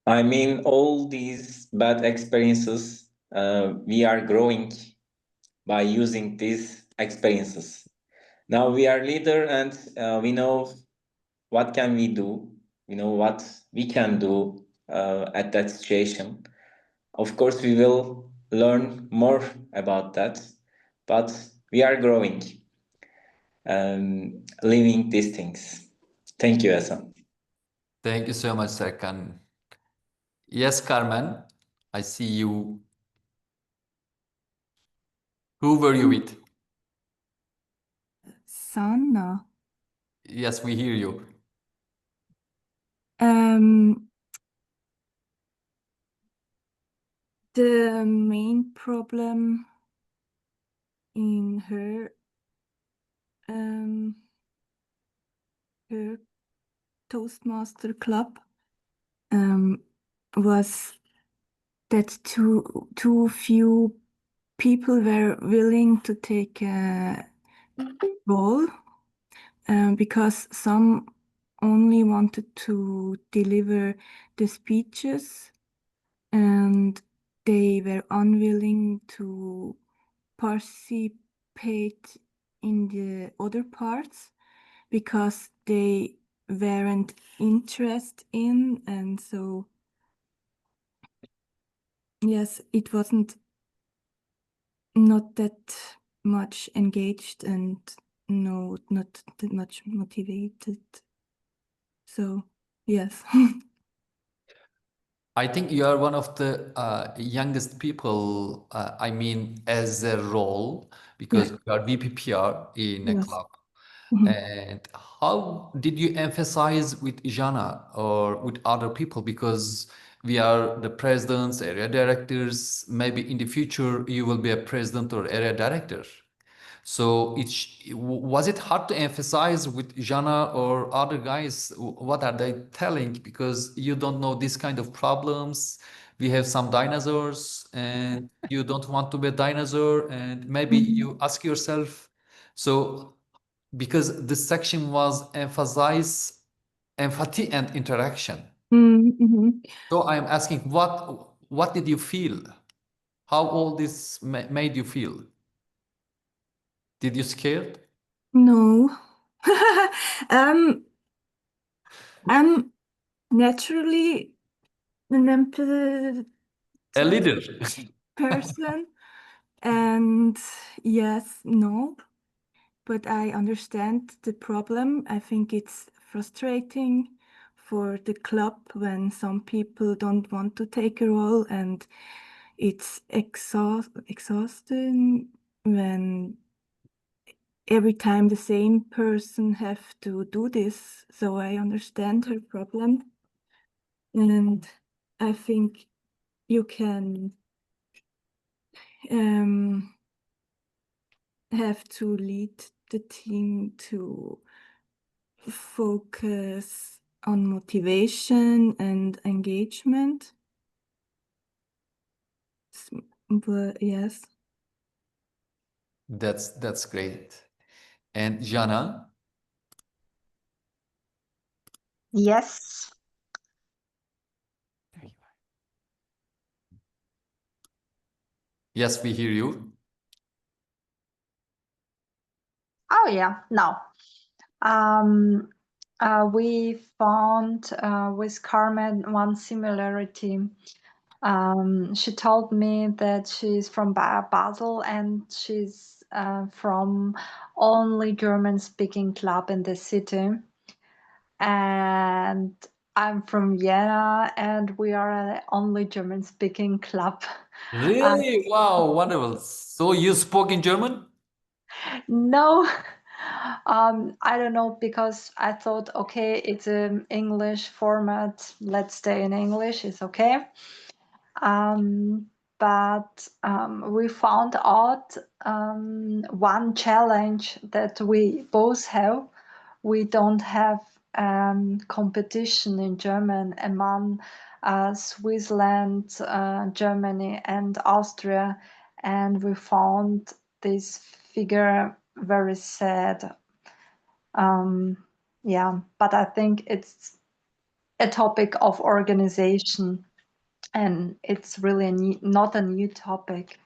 I mean, all these bad experiences, we are growing by using these experiences. Now we are leader and we know what can we do. We know what we can do at that situation. Of course, we will learn more about that, but we are growing, living these things. Thank you, Hasan. Thank you so much, Serkan. Yes, Carmen, I see you. Who were you with? Sana. Yes, we hear you. The main problem in her Toastmaster club was that too few people were willing to take a role, because some only wanted to deliver the speeches and they were unwilling to participate in the other parts because they weren't interested in, and so yes, it wasn't not that much engaged and not that much motivated. So yes. I think you are one of the youngest people, I mean, as a role, because you are VPPR in a Yes. club. Mhm. And how did you emphasize with Jana or with other people? Because we are the presidents, area directors. Maybe in the future you will be a president or area director. So was it hard to emphasize with Jana or other guys? What are they telling? Because you don't know this kind of problems. We have some dinosaurs and you don't want to be a dinosaur. And maybe you ask yourself, so because this section was emphasize empathy and interaction. Mm-hmm. So I'm asking, what did you feel? How all this made you feel? Did you scared? No. I'm naturally an empathetic A leader. person, and yes, no, but I understand the problem. I think it's frustrating for the club when some people don't want to take a role, and it's exhausting when every time the same person have to do this. So I understand her problem, and I think you can have to lead the team to focus on motivation and engagement. But yes. That's great. And Jana? Yes. Yes, we hear you. Oh yeah, now. We found with Carmen one similarity. She told me that she's from Basel and she's from only German-speaking club in the city. And I'm from Vienna and we are the only German-speaking club. Really? Wow, wonderful. So you spoke in German? No, I don't know, because I thought, okay, it's an English format. Let's stay in English. It's okay. But we found out one challenge that we both have. We don't have competition in German among Switzerland, Germany, and Austria, and we found this figure very sad. Yeah, but I think it's a topic of organization, and it's really not a new topic.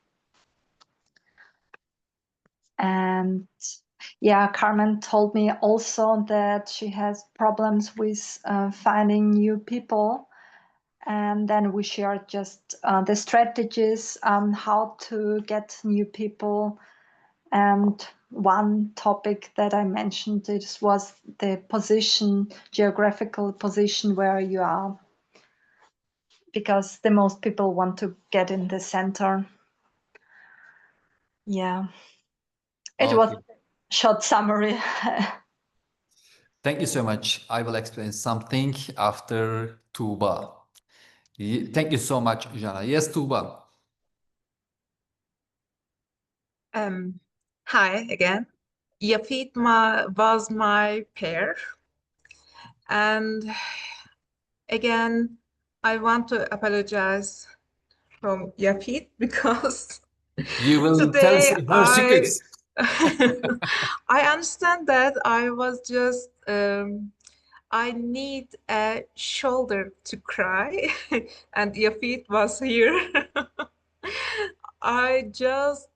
And yeah, Carmen told me also that she has problems with finding new people. And then we shared just the strategies on how to get new people. And one topic that I mentioned was the position, geographical position where you are, because the most people want to get in the center. Yeah, it was a short summary. Thank you so much. I will explain something after Tuba. Thank you so much, Jana. Yes, Tuba. Hi again. Yafit was my pair. And again, I want to apologize from Yafit because You will tell today her secrets. I understand that I was just I need a shoulder to cry, and Yafit was here. I just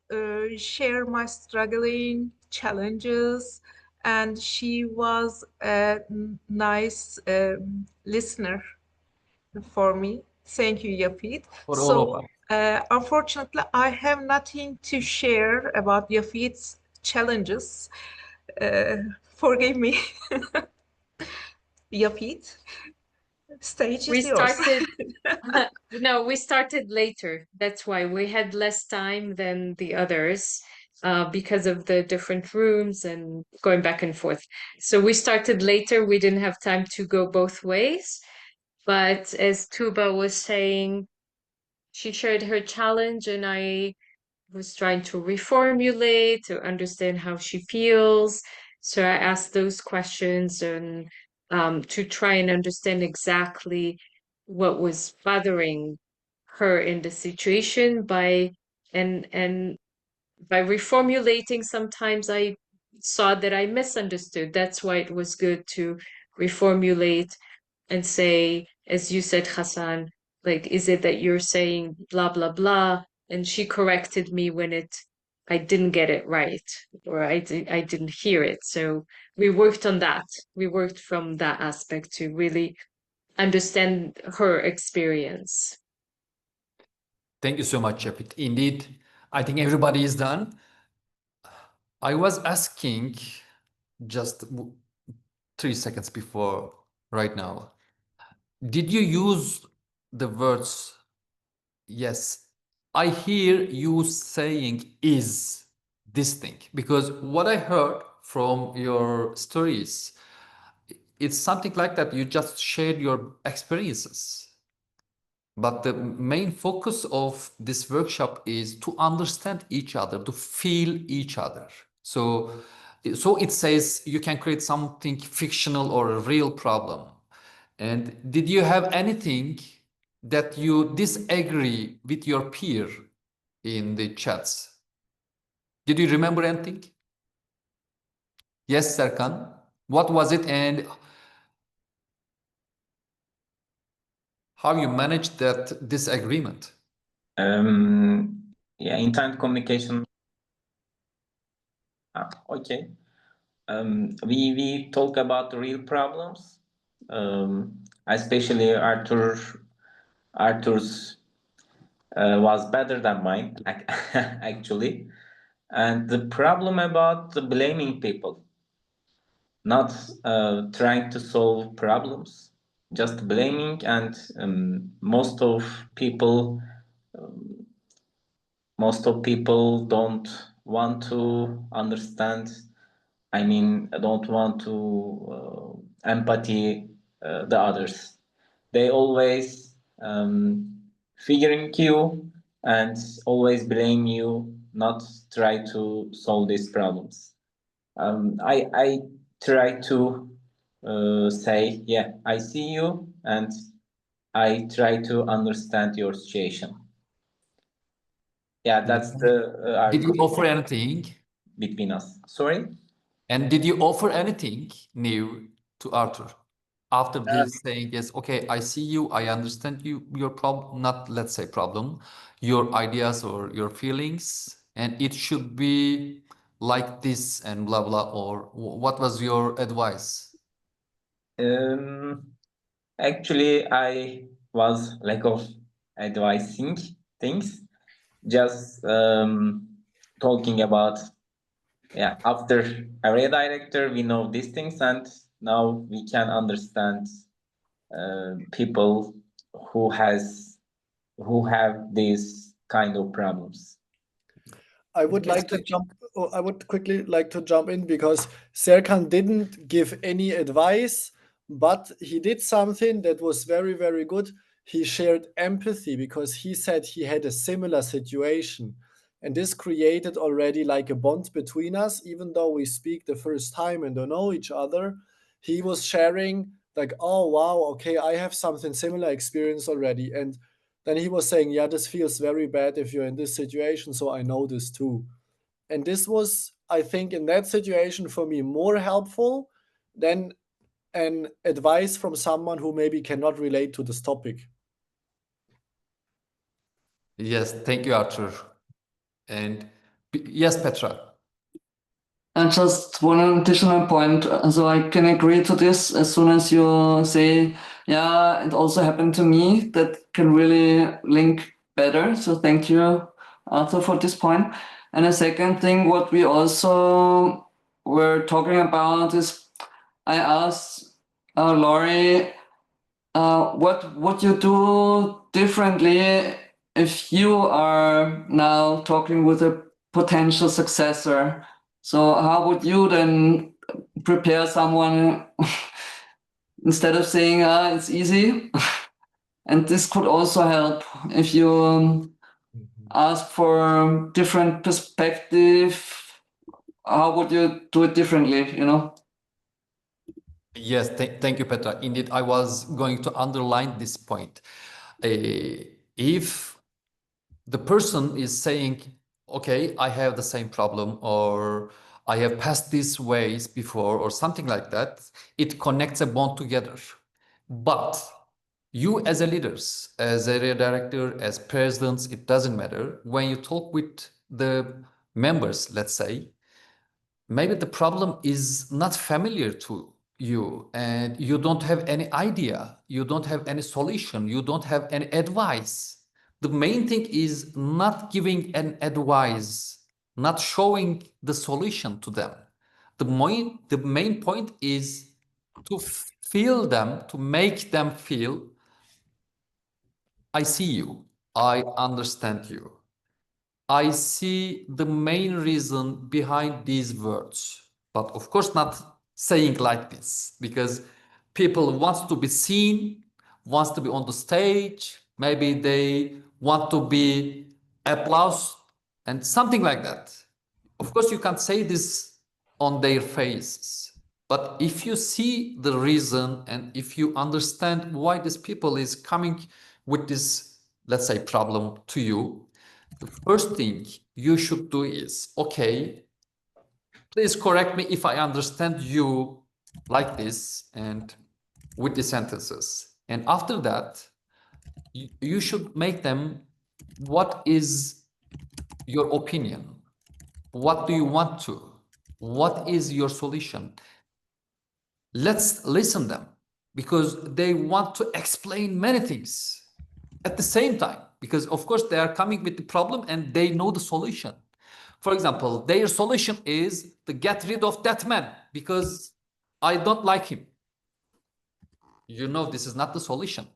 share my struggling challenges, and she was a nice listener for me. Thank you, Yafit. For all of us. Unfortunately, I have nothing to share about Yafit's challenges. Forgive me. Yafit, stage We is yours. started, no, we started later. That's why we had less time than the others because of the different rooms and going back and forth. So we started later. We didn't have time to go both ways. But as Tuba was saying, she shared her challenge, and I was trying to reformulate to understand how she feels. So I asked those questions and to try and understand exactly what was bothering her in the situation and by reformulating, sometimes I saw that I misunderstood. That's why it was good to reformulate and say, as you said, Hasan, like, is it that you're saying blah, blah, blah? And she corrected me when I didn't get it right, or I didn't hear it. So we worked on that. We worked from that aspect to really understand her experience. Thank you so much, Japit. Indeed, I think everybody is done. I was asking just 3 seconds before right now. Did you use the words? Yes, I hear you saying is this thing, because what I heard from your stories, it's something like that. You just shared your experiences. But the main focus of this workshop is to understand each other, to feel each other. So it says you can create something fictional or a real problem. And did you have anything that you disagree with your peer in the chats? Did you remember anything? Yes, Serkan. What was it, and how you managed that disagreement? Yeah, internet communication. Okay. We talk about real problems. Especially Arthur's was better than mine actually, and the problem about blaming people, not trying to solve problems, just blaming, and most of people don't want to understand. I mean, don't want to empathy the others. They always figuring you and always blame you, not try to solve these problems. I try to say, yeah, I see you, and I try to understand your situation. Yeah, that's the Did you offer anything between us? Sorry? And did you offer anything new to Arthur after this saying, yes, okay, I see you, I understand you, your problem, not let's say problem, your ideas or your feelings, and it should be like this and blah, blah, or what was your advice? Actually, I was lack of advising things, just talking about, yeah, after area director, we know these things, and now we can understand people who have these kind of problems. I would quickly like to jump in because Serkan didn't give any advice, but he did something that was very, very good. He shared empathy because he said he had a similar situation. And this created already like a bond between us, even though we speak the first time and don't know each other. He was sharing like, oh, wow, okay, I have something similar experience already. And then he was saying, yeah, this feels very bad if you're in this situation. So I know this too. And this was, I think, in that situation for me, more helpful than an advice from someone who maybe cannot relate to this topic. Yes, thank you, Arthur. And yes, Petra. And just one additional point, so I can agree to this as soon as you say, yeah, it also happened to me, that can really link better. So thank you, Arthur, for this point. And the second thing, what we also were talking about is, I asked Laurie, what would you do differently if you are now talking with a potential successor? So how would you then prepare someone instead of saying, it's easy? And this could also help if you ask for different perspective. How would you do it differently, you know? Yes, thank you, Petra. Indeed, I was going to underline this point. If the person is saying, okay, I have the same problem, or I have passed these ways before, or something like that, it connects a bond together. But you as a leaders, as area director, as presidents, it doesn't matter. When you talk with the members, let's say, maybe the problem is not familiar to you and you don't have any idea, you don't have any solution, you don't have any advice. The main thing is not giving an advice, not showing the solution to them. The main point is to feel them, to make them feel, I see you, I understand you. I see the main reason behind these words, but of course not saying like this, because people want to be seen, wants to be on the stage, maybe they want to be applauded and something like that. Of course, you can't say this on their faces, but if you see the reason and if you understand why this people is coming with this, let's say, problem to you, the first thing you should do is, okay, please correct me if I understand you like this and with the sentences. And after that, you should make them, what is your opinion? What do you want to? What is your solution? Let's listen them, because they want to explain many things at the same time, because of course they are coming with the problem and they know the solution. For example, their solution is to get rid of that man because I don't like him. You know, this is not the solution.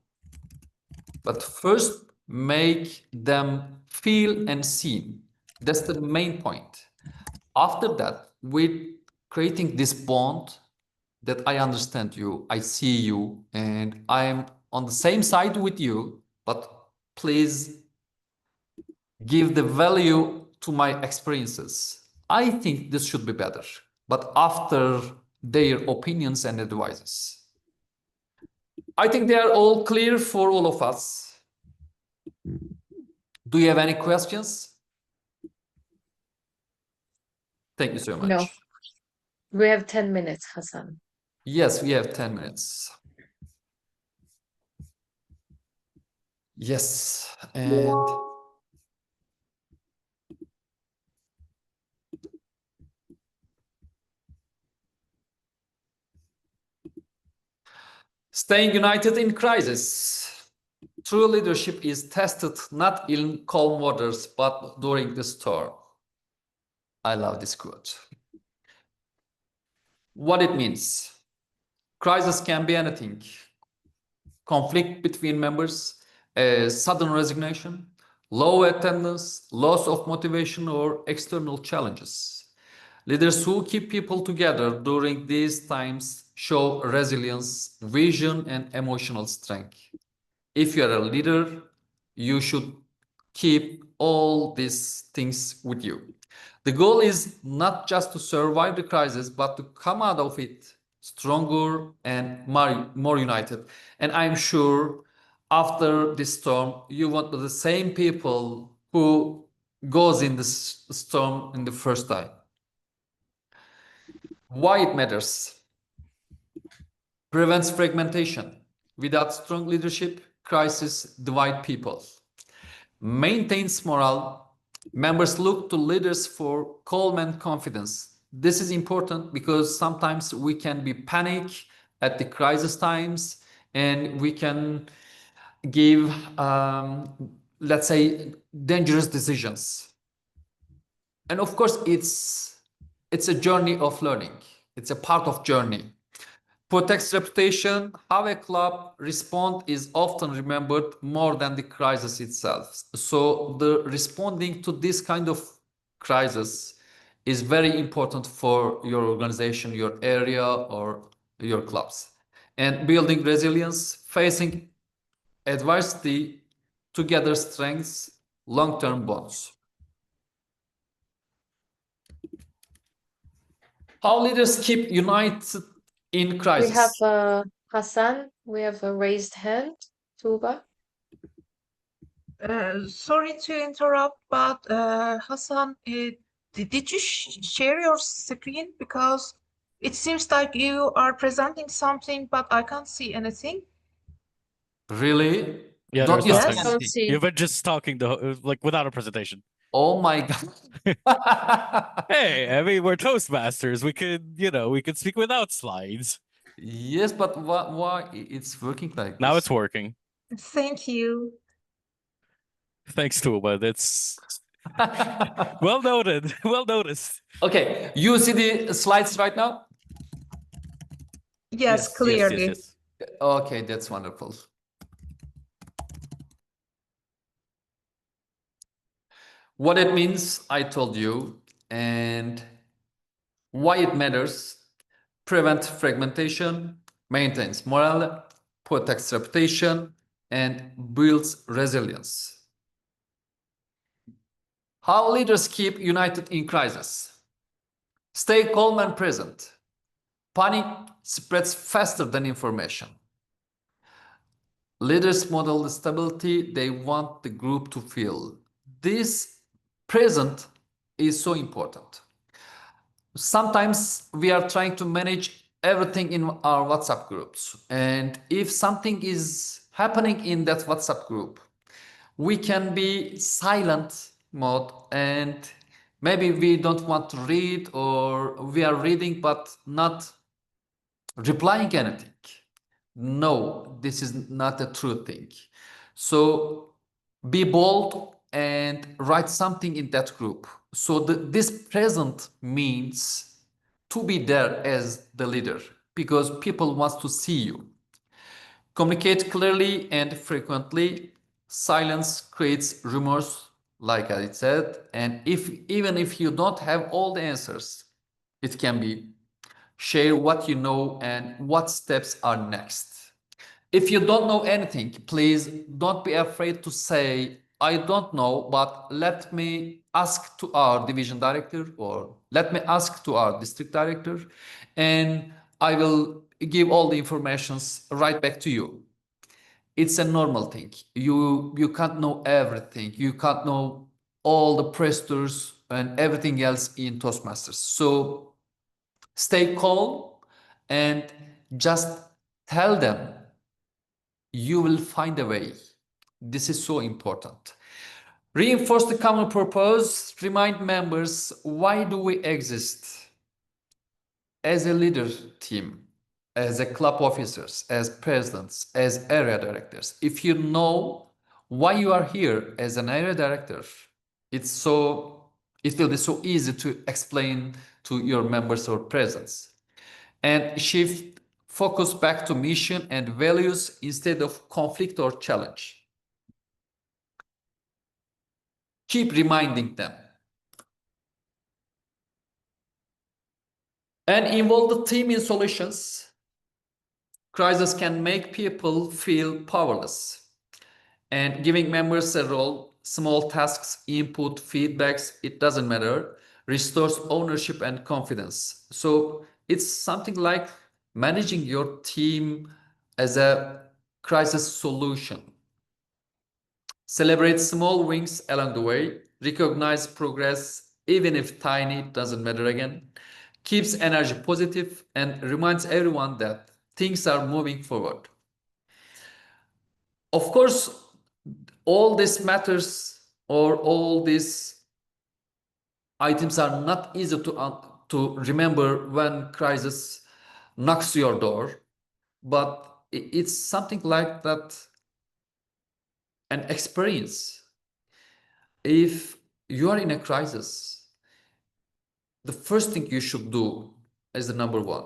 But first, make them feel and seen. That's the main point. After that, with creating this bond that I understand you, I see you, and I'm on the same side with you, but please give the value to my experiences. I think this should be better, but after their opinions and advices. I think they are all clear for all of us. Do you have any questions? Thank you so much. No. We have 10 minutes, Hasan. Yes, we have 10 minutes. Yes, and staying united in crisis. True leadership is tested not in calm waters, but during the storm. I love this quote. What it means. Crisis can be anything. Conflict between members, a sudden resignation, low attendance, loss of motivation, or external challenges. Leaders who keep people together during these times show resilience, vision, and emotional strength. If you are a leader, you should keep all these things with you. The goal is not just to survive the crisis, but to come out of it stronger and more united. And I'm sure after this storm, you want the same people who goes in this storm in the first time. Why it matters? Prevents fragmentation. Without strong leadership, crises divide people. Maintains morale. Members look to leaders for calm and confidence. This is important because sometimes we can be panic at the crisis times and we can give, let's say, dangerous decisions. And of course, it's a journey of learning. It's a part of journey. Protects reputation. How a club responds is often remembered more than the crisis itself. So the responding to this kind of crisis is very important for your organization, your area, or your clubs. And building resilience, facing adversity, together strengths long-term bonds. How leaders keep united in crisis. We have Hasan. We have a raised hand. Tuba. Sorry to interrupt, but Hasan, did you share your screen? Because it seems like you are presenting something, but I can't see anything. Really? Yeah, Don't there's you nothing. see Don't anything? see. You've been just talking like without a presentation. Oh my God. Hey, I mean, we're Toastmasters. We could speak without slides. Yes, but why it's working like Now this? it's working. Thank you. Thanks to but it's well noted. Well noticed. Okay, you see the slides right now? Yes, clearly. Yes. Okay, that's wonderful. What it means, I told you, and why it matters. Prevent fragmentation, maintains morale, protects reputation, and builds resilience. How leaders keep united in crisis. Stay calm and present. Panic spreads faster than information. Leaders model the stability they want the group to feel. This present is so important. Sometimes we are trying to manage everything in our WhatsApp groups. And if something is happening in that WhatsApp group, we can be silent mode and maybe we don't want to read, or we are reading but not replying anything. No, this is not a true thing. So be bold and write something in that group. So this present means to be there as the leader because people want to see you. Communicate clearly and frequently. Silence creates rumors, like I said, and even if you don't have all the answers, it can be share what you know and what steps are next. If you don't know anything, please don't be afraid to say, I don't know, but let me ask to our division director or let me ask to our district director, and I will give all the informations right back to you. It's a normal thing. You can't know everything. You can't know all the procedures and everything else in Toastmasters. So stay calm and just tell them you will find a way. This is so important. Reinforce the common purpose. Remind members, why do we exist? As a leader team, as a club officers, as presidents, as area directors, if you know why you are here as an area director, it will be so easy to explain to your members or presidents. And shift focus back to mission and values instead of conflict or challenge. Keep reminding them. And involve the team in solutions. Crisis can make people feel powerless. And giving members a role, small tasks, input, feedbacks, it doesn't matter, restores ownership and confidence. So it's something like managing your team as a crisis solution. Celebrate small wins along the way, recognize progress, even if tiny, it doesn't matter again. Keeps energy positive and reminds everyone that things are moving forward. Of course, all this matters or all these items are not easy to remember when crisis knocks your door, but it's something like that, an experience. If you are in a crisis, the first thing you should do is the number one,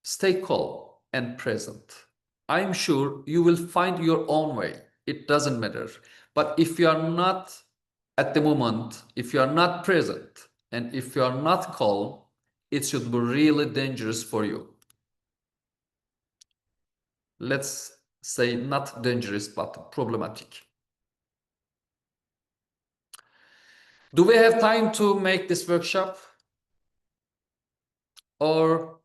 stay calm and present. I'm sure you will find your own way. It doesn't matter. But if you are not at the moment, if you are not present, and if you are not calm, it should be really dangerous for you. Let's say not dangerous, but problematic. Do we have time to make this workshop? Or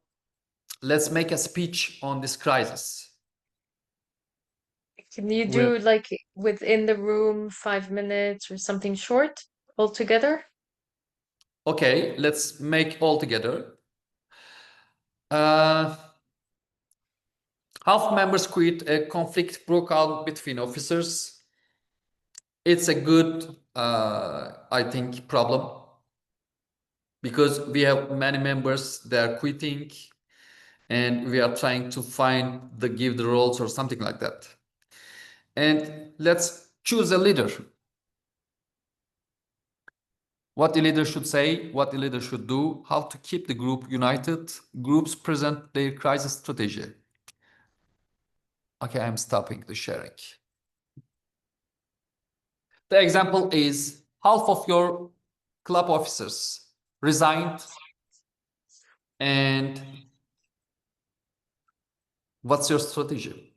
let's make a speech on this crisis. Can you do like within the room 5 minutes or something short altogether? Okay, let's make all together. Half members quit. A conflict broke out between officers. It's a good, I think, problem because we have many members, they are quitting and we are trying to give the roles or something like that. And let's choose a leader. What the leader should say, what the leader should do, how to keep the group united. Groups present their crisis strategy. Okay, I'm stopping the sharing. The example is half of your club officers resigned, and what's your strategy?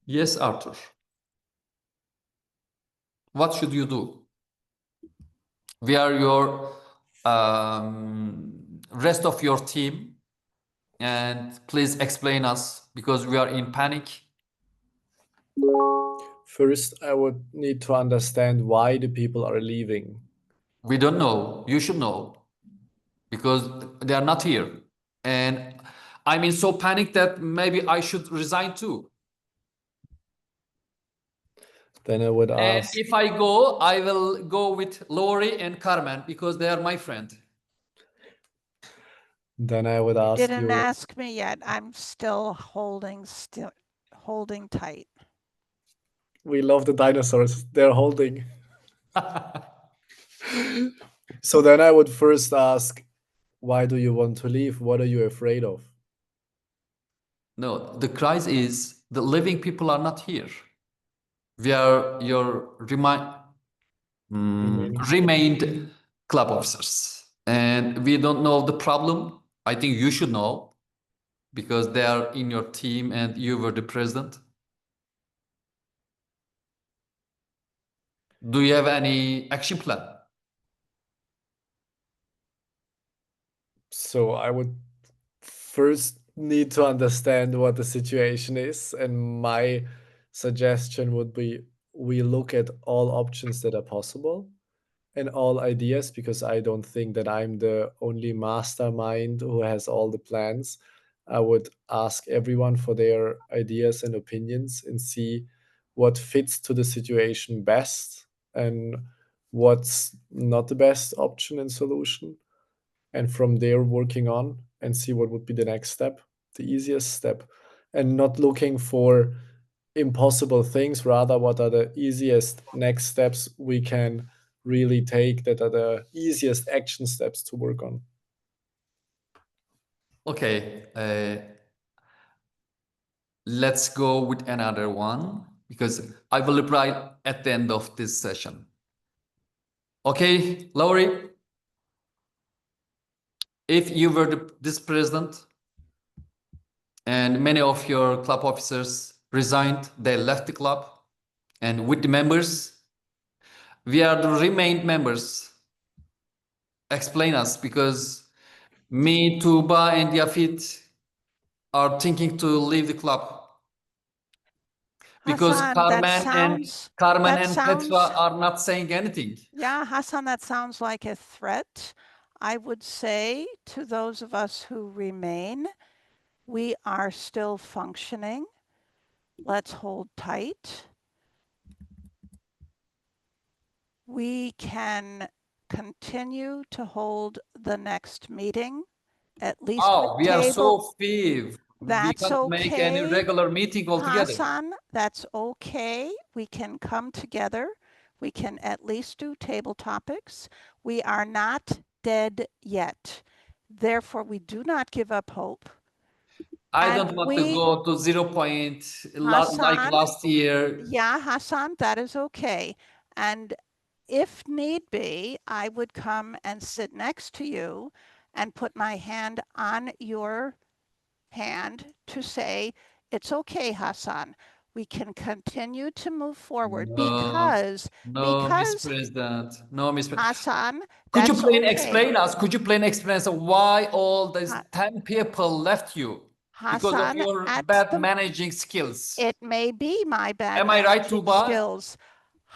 Yes, Arthur. What should you do? We are your rest of your team, and please explain us because we are in panic. First, I would need to understand why the people are leaving. We don't know. You should know because they are not here. And I'm in so panic that maybe I should resign too. Then I would ask. And if I go, I will go with Lori and Carmen because they are my friend. Then I would ask you. Didn't ask me yet. I'm still holding tight. We love the dinosaurs. They're holding. So then I would first ask, why do you want to leave? What are you afraid of? No, the crisis is the living people are not here. We are your remained club officers. And we don't know the problem. I think you should know because they are in your team and you were the president. Do you have any action plan? So I would first need to understand what the situation is. And my suggestion would be we look at all options that are possible and all ideas, because I don't think that I'm the only mastermind who has all the plans. I would ask everyone for their ideas and opinions and see what fits to the situation best and what's not the best option and solution. And from there, working on and see what would be the next step, the easiest step, and not looking for impossible things, rather what are the easiest next steps we can really take that are the easiest action steps to work on. Okay, let's go with another one because I will reply at the end of this session. Okay, Laurie, if you were this president and many of your club officers resigned, they left the club, and with the members, we are the remained members. Explain us, because me, Tuba, and Yafit are thinking to leave the club. Because Hasan, Carmen and Petra are not saying anything. Yeah, Hasan, that sounds like a threat. I would say to those of us who remain, we are still functioning. Let's hold tight. We can continue to hold the next meeting, at least We are so few. That's we can't make any regular meeting altogether. Hasan, that's okay. We can come together. We can at least do table topics. We are not dead yet. Therefore, we do not give up hope. I don't want to go to 0 point like last year. Yeah, Hasan, that is okay. And if need be, I would come and sit next to you and put my hand on your hand to say, it's okay, Hasan. We can continue to move forward because Miss President. No, Miss President. Hasan, could you please explain us? Could you please explain us why all these 10 people left you? Because of your bad managing skills. It may be my bad Am I right, Tuba? skills,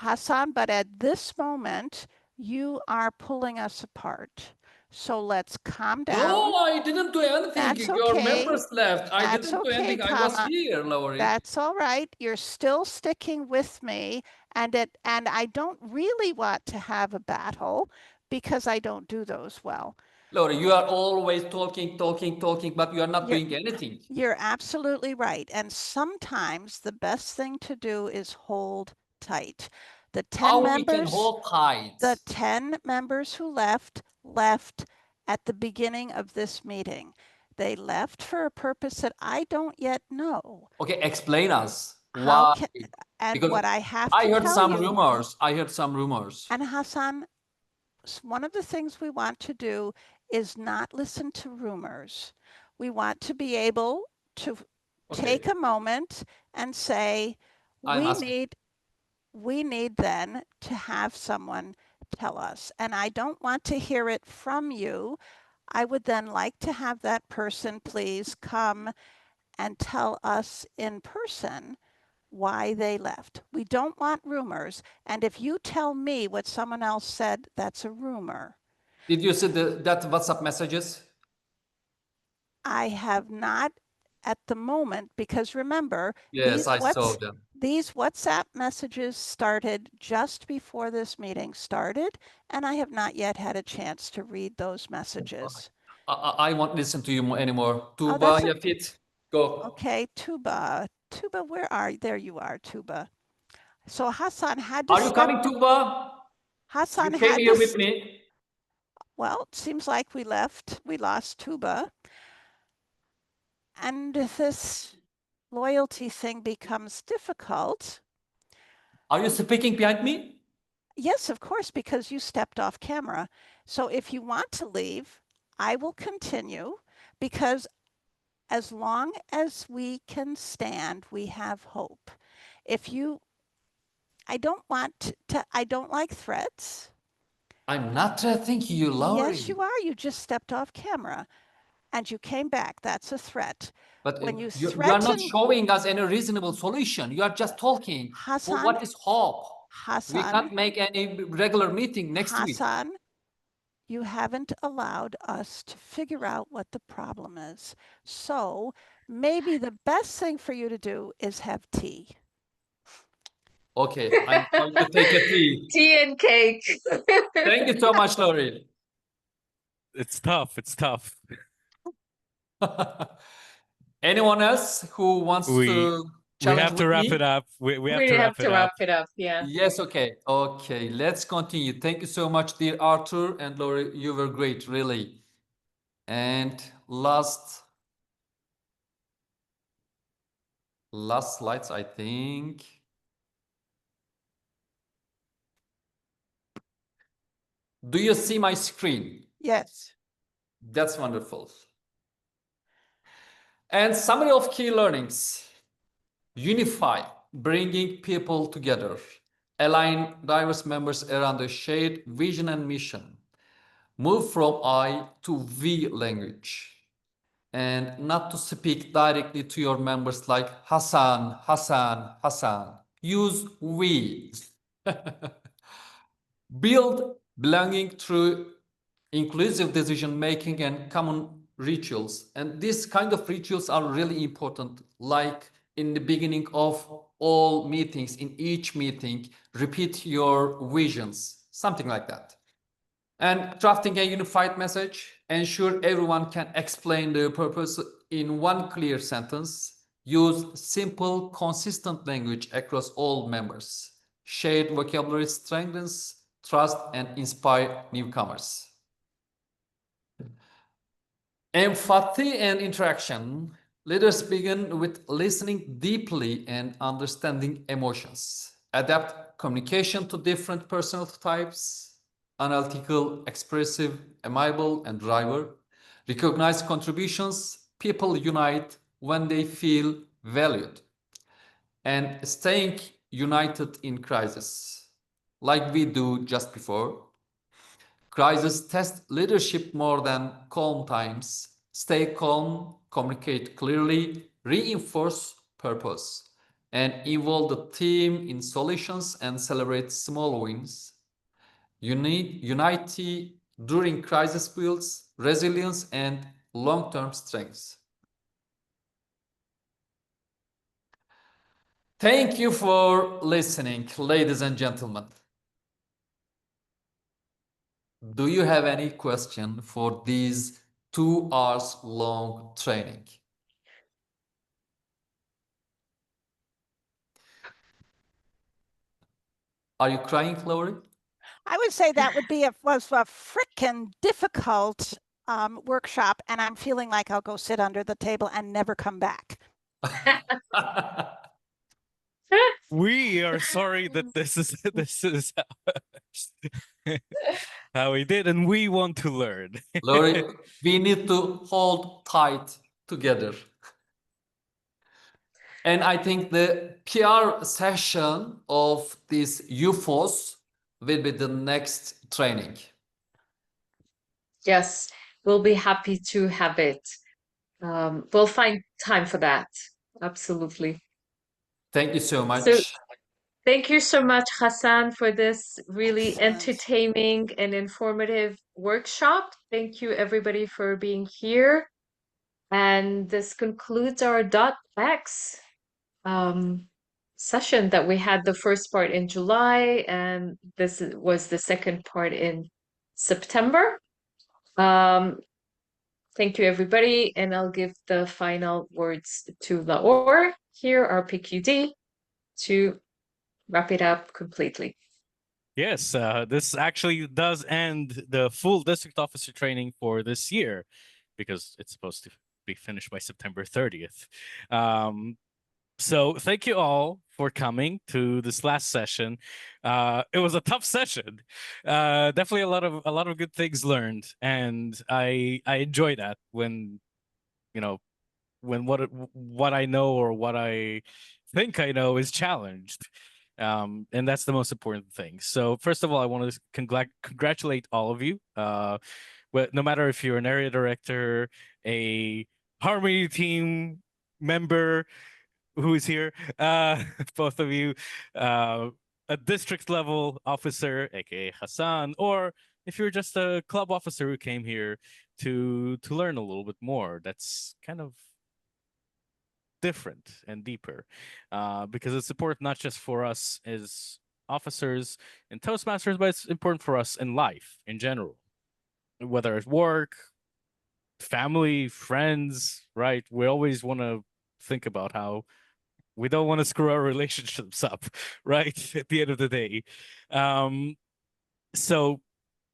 Hasan, but at this moment, you are pulling us apart. So let's calm down. No, I didn't do anything. That's Your okay. members left. I didn't do anything. I was here, Laurie. That's all right. You're still sticking with me. And I don't really want to have a battle because I don't do those well. Laurie, you are always talking, but you are not doing anything. You're absolutely right. And sometimes the best thing to do is hold tight. The 10 members, we can hold tight? The 10 members who left at the beginning of this meeting. They left for a purpose that I don't yet know. Okay, explain us. Why? Because what I have to I heard tell some you, rumors. I heard some rumors. And Hasan, one of the things we want to do is not listen to rumors. We want to be able to take a moment and say, we need then to have someone tell us. And I don't want to hear it from you. I would then like to have that person please come and tell us in person why they left. We don't want rumors. And if you tell me what someone else said, that's a rumor. Did you see that WhatsApp messages? I have not at the moment, because remember, yes, I saw them. These WhatsApp messages started just before this meeting started, and I have not yet had a chance to read those messages. I won't listen to you anymore. Tuba, Yafit, go. Okay, Tuba. Tuba, where are you? There you are, Tuba. So Hasan had to... Are you coming, Tuba? Hasan you came here with me. Well, it seems like we lost Tuba. And this loyalty thing becomes difficult. Are you speaking behind me? Yes, of course, because you stepped off camera. So if you want to leave, I will continue, because as long as we can stand, we have hope. I don't like threats. I'm not threatening you, Laurie. Yes, you are. You just stepped off camera and you came back. That's a threat. But when you are not showing us any reasonable solution. You are just talking. Hasan, well, what is hope? Hasan, we can't make any regular meeting next week. Hasan, you haven't allowed us to figure out what the problem is. So maybe the best thing for you to do is have tea. Okay, I'm going to take a tea. Tea and cake. Thank you so much, Lori. It's tough. It's tough. Anyone else who wants to We challenge have to with wrap me? it up. We have We to have wrap to it wrap up. it up. Yeah. Yes, okay. Okay, let's continue. Thank you so much, dear Arthur and Lori. You were great, really. And last slides, I think. Do you see my screen? Yes. That's wonderful. And summary of key learnings. Unify, bringing people together. Align diverse members around a shared vision and mission. Move from I to we language. And not to speak directly to your members like Hasan, Hasan, Hasan. Use we. Build belonging through inclusive decision making and common rituals. And these kind of rituals are really important, like in the beginning of all meetings, in each meeting, repeat your visions, something like that. And drafting a unified message, ensure everyone can explain their purpose in one clear sentence. Use simple, consistent language across all members. Shared vocabulary strengthens trust and inspire newcomers. Empathy and interaction. Leaders begin with listening deeply and understanding emotions. Adapt communication to different personality types. Analytical, expressive, amiable, and driver. Recognize contributions. People unite when they feel valued. And staying united in crisis, like we do just before. Crises test leadership more than calm times. Stay calm, communicate clearly, reinforce purpose, and involve the team in solutions and celebrate small wins. Unity during crisis builds resilience and long-term strength. Thank you for listening, ladies and gentlemen. Do you have any question for these 2 hours long training? Are you crying, Lori? I would say that was a frickin' difficult workshop, and I'm feeling like I'll go sit under the table and never come back. We are sorry that this is how we did, and we want to learn. Lori, we need to hold tight together. And I think the PR session of these UFOs will be the next training. Yes, we'll be happy to have it. We'll find time for that. Absolutely. Thank you so much. So, thank you so much, Hasan, for this really Excellent. entertaining and informative workshop. Thank you, everybody, for being here. And this concludes our DOTx session that we had the first part in July, and this was the second part in September. Thank you, everybody, and I'll give the final words to Laor here, our PQD, to wrap it up completely. Yes, this actually does end the full district officer training for this year, because it's supposed to be finished by September 30th. So thank you all for coming to this last session. It was a tough session. Definitely a lot of good things learned, and I enjoy that when, you know, when what I know or what I think I know is challenged. And that's the most important thing. So first of all, I want to congratulate all of you. No matter if you're an area director, a harmony team member who is here, both of you, a district level officer, aka Hasan, or if you're just a club officer who came here to learn a little bit more. That's kind of different and deeper, because it's important not just for us as officers and Toastmasters, but it's important for us in life in general, whether it's work, family, friends, right? We always want to think about how we don't want to screw our relationships up, right? At the end of the day. So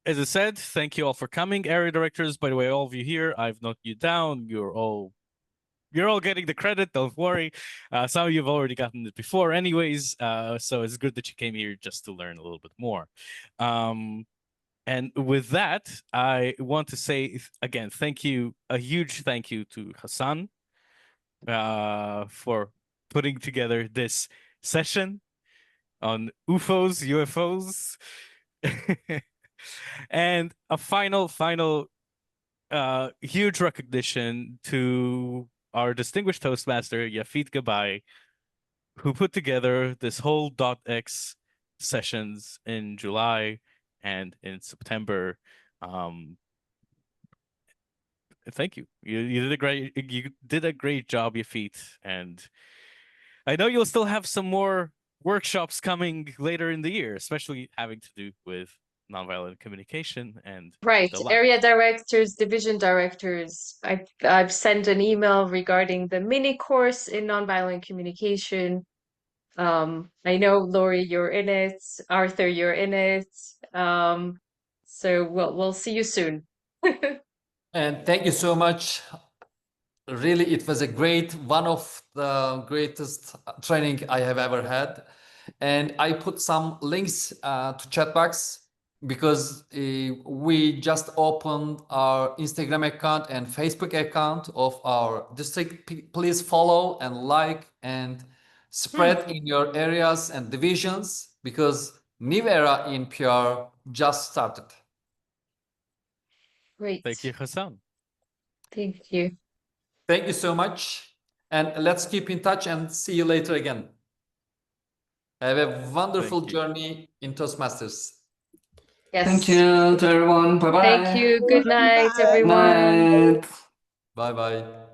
as I said, thank you all for coming. Area directors, by the way, all of you here, I've noted you down. You're all getting the credit, don't worry. Some of you have already gotten it before anyways, so it's good that you came here just to learn a little bit more. And with that, I want to say again, thank you, a huge thank you to Hasan for putting together this session on UFOs, UFOs. And a final huge recognition to our distinguished Toastmaster, Yafit Gabay, who put together this whole DOTx sessions in July and in September. Thank you. You did a great job, Yafit, and I know you'll still have some more workshops coming later in the year, especially having to do with nonviolent communication and Right, the like. area directors, division directors. I've sent an email regarding the mini course in nonviolent communication. I know, Lori, you're in it. Arthur, you're in it. So we'll see you soon. And thank you so much. Really, it was a one of the greatest training I have ever had. And I put some links to chat box because we just opened our Instagram account and Facebook account of our district. Please follow and like and spread in your areas and divisions, because new era in PR just started. Great. Thank you, Hasan. Thank you. Thank you so much. And let's keep in touch and see you later again. Have a wonderful journey in Toastmasters. Yes. Thank you to everyone. Bye-bye. Thank you. Good night, Bye. everyone. Night. Bye-bye.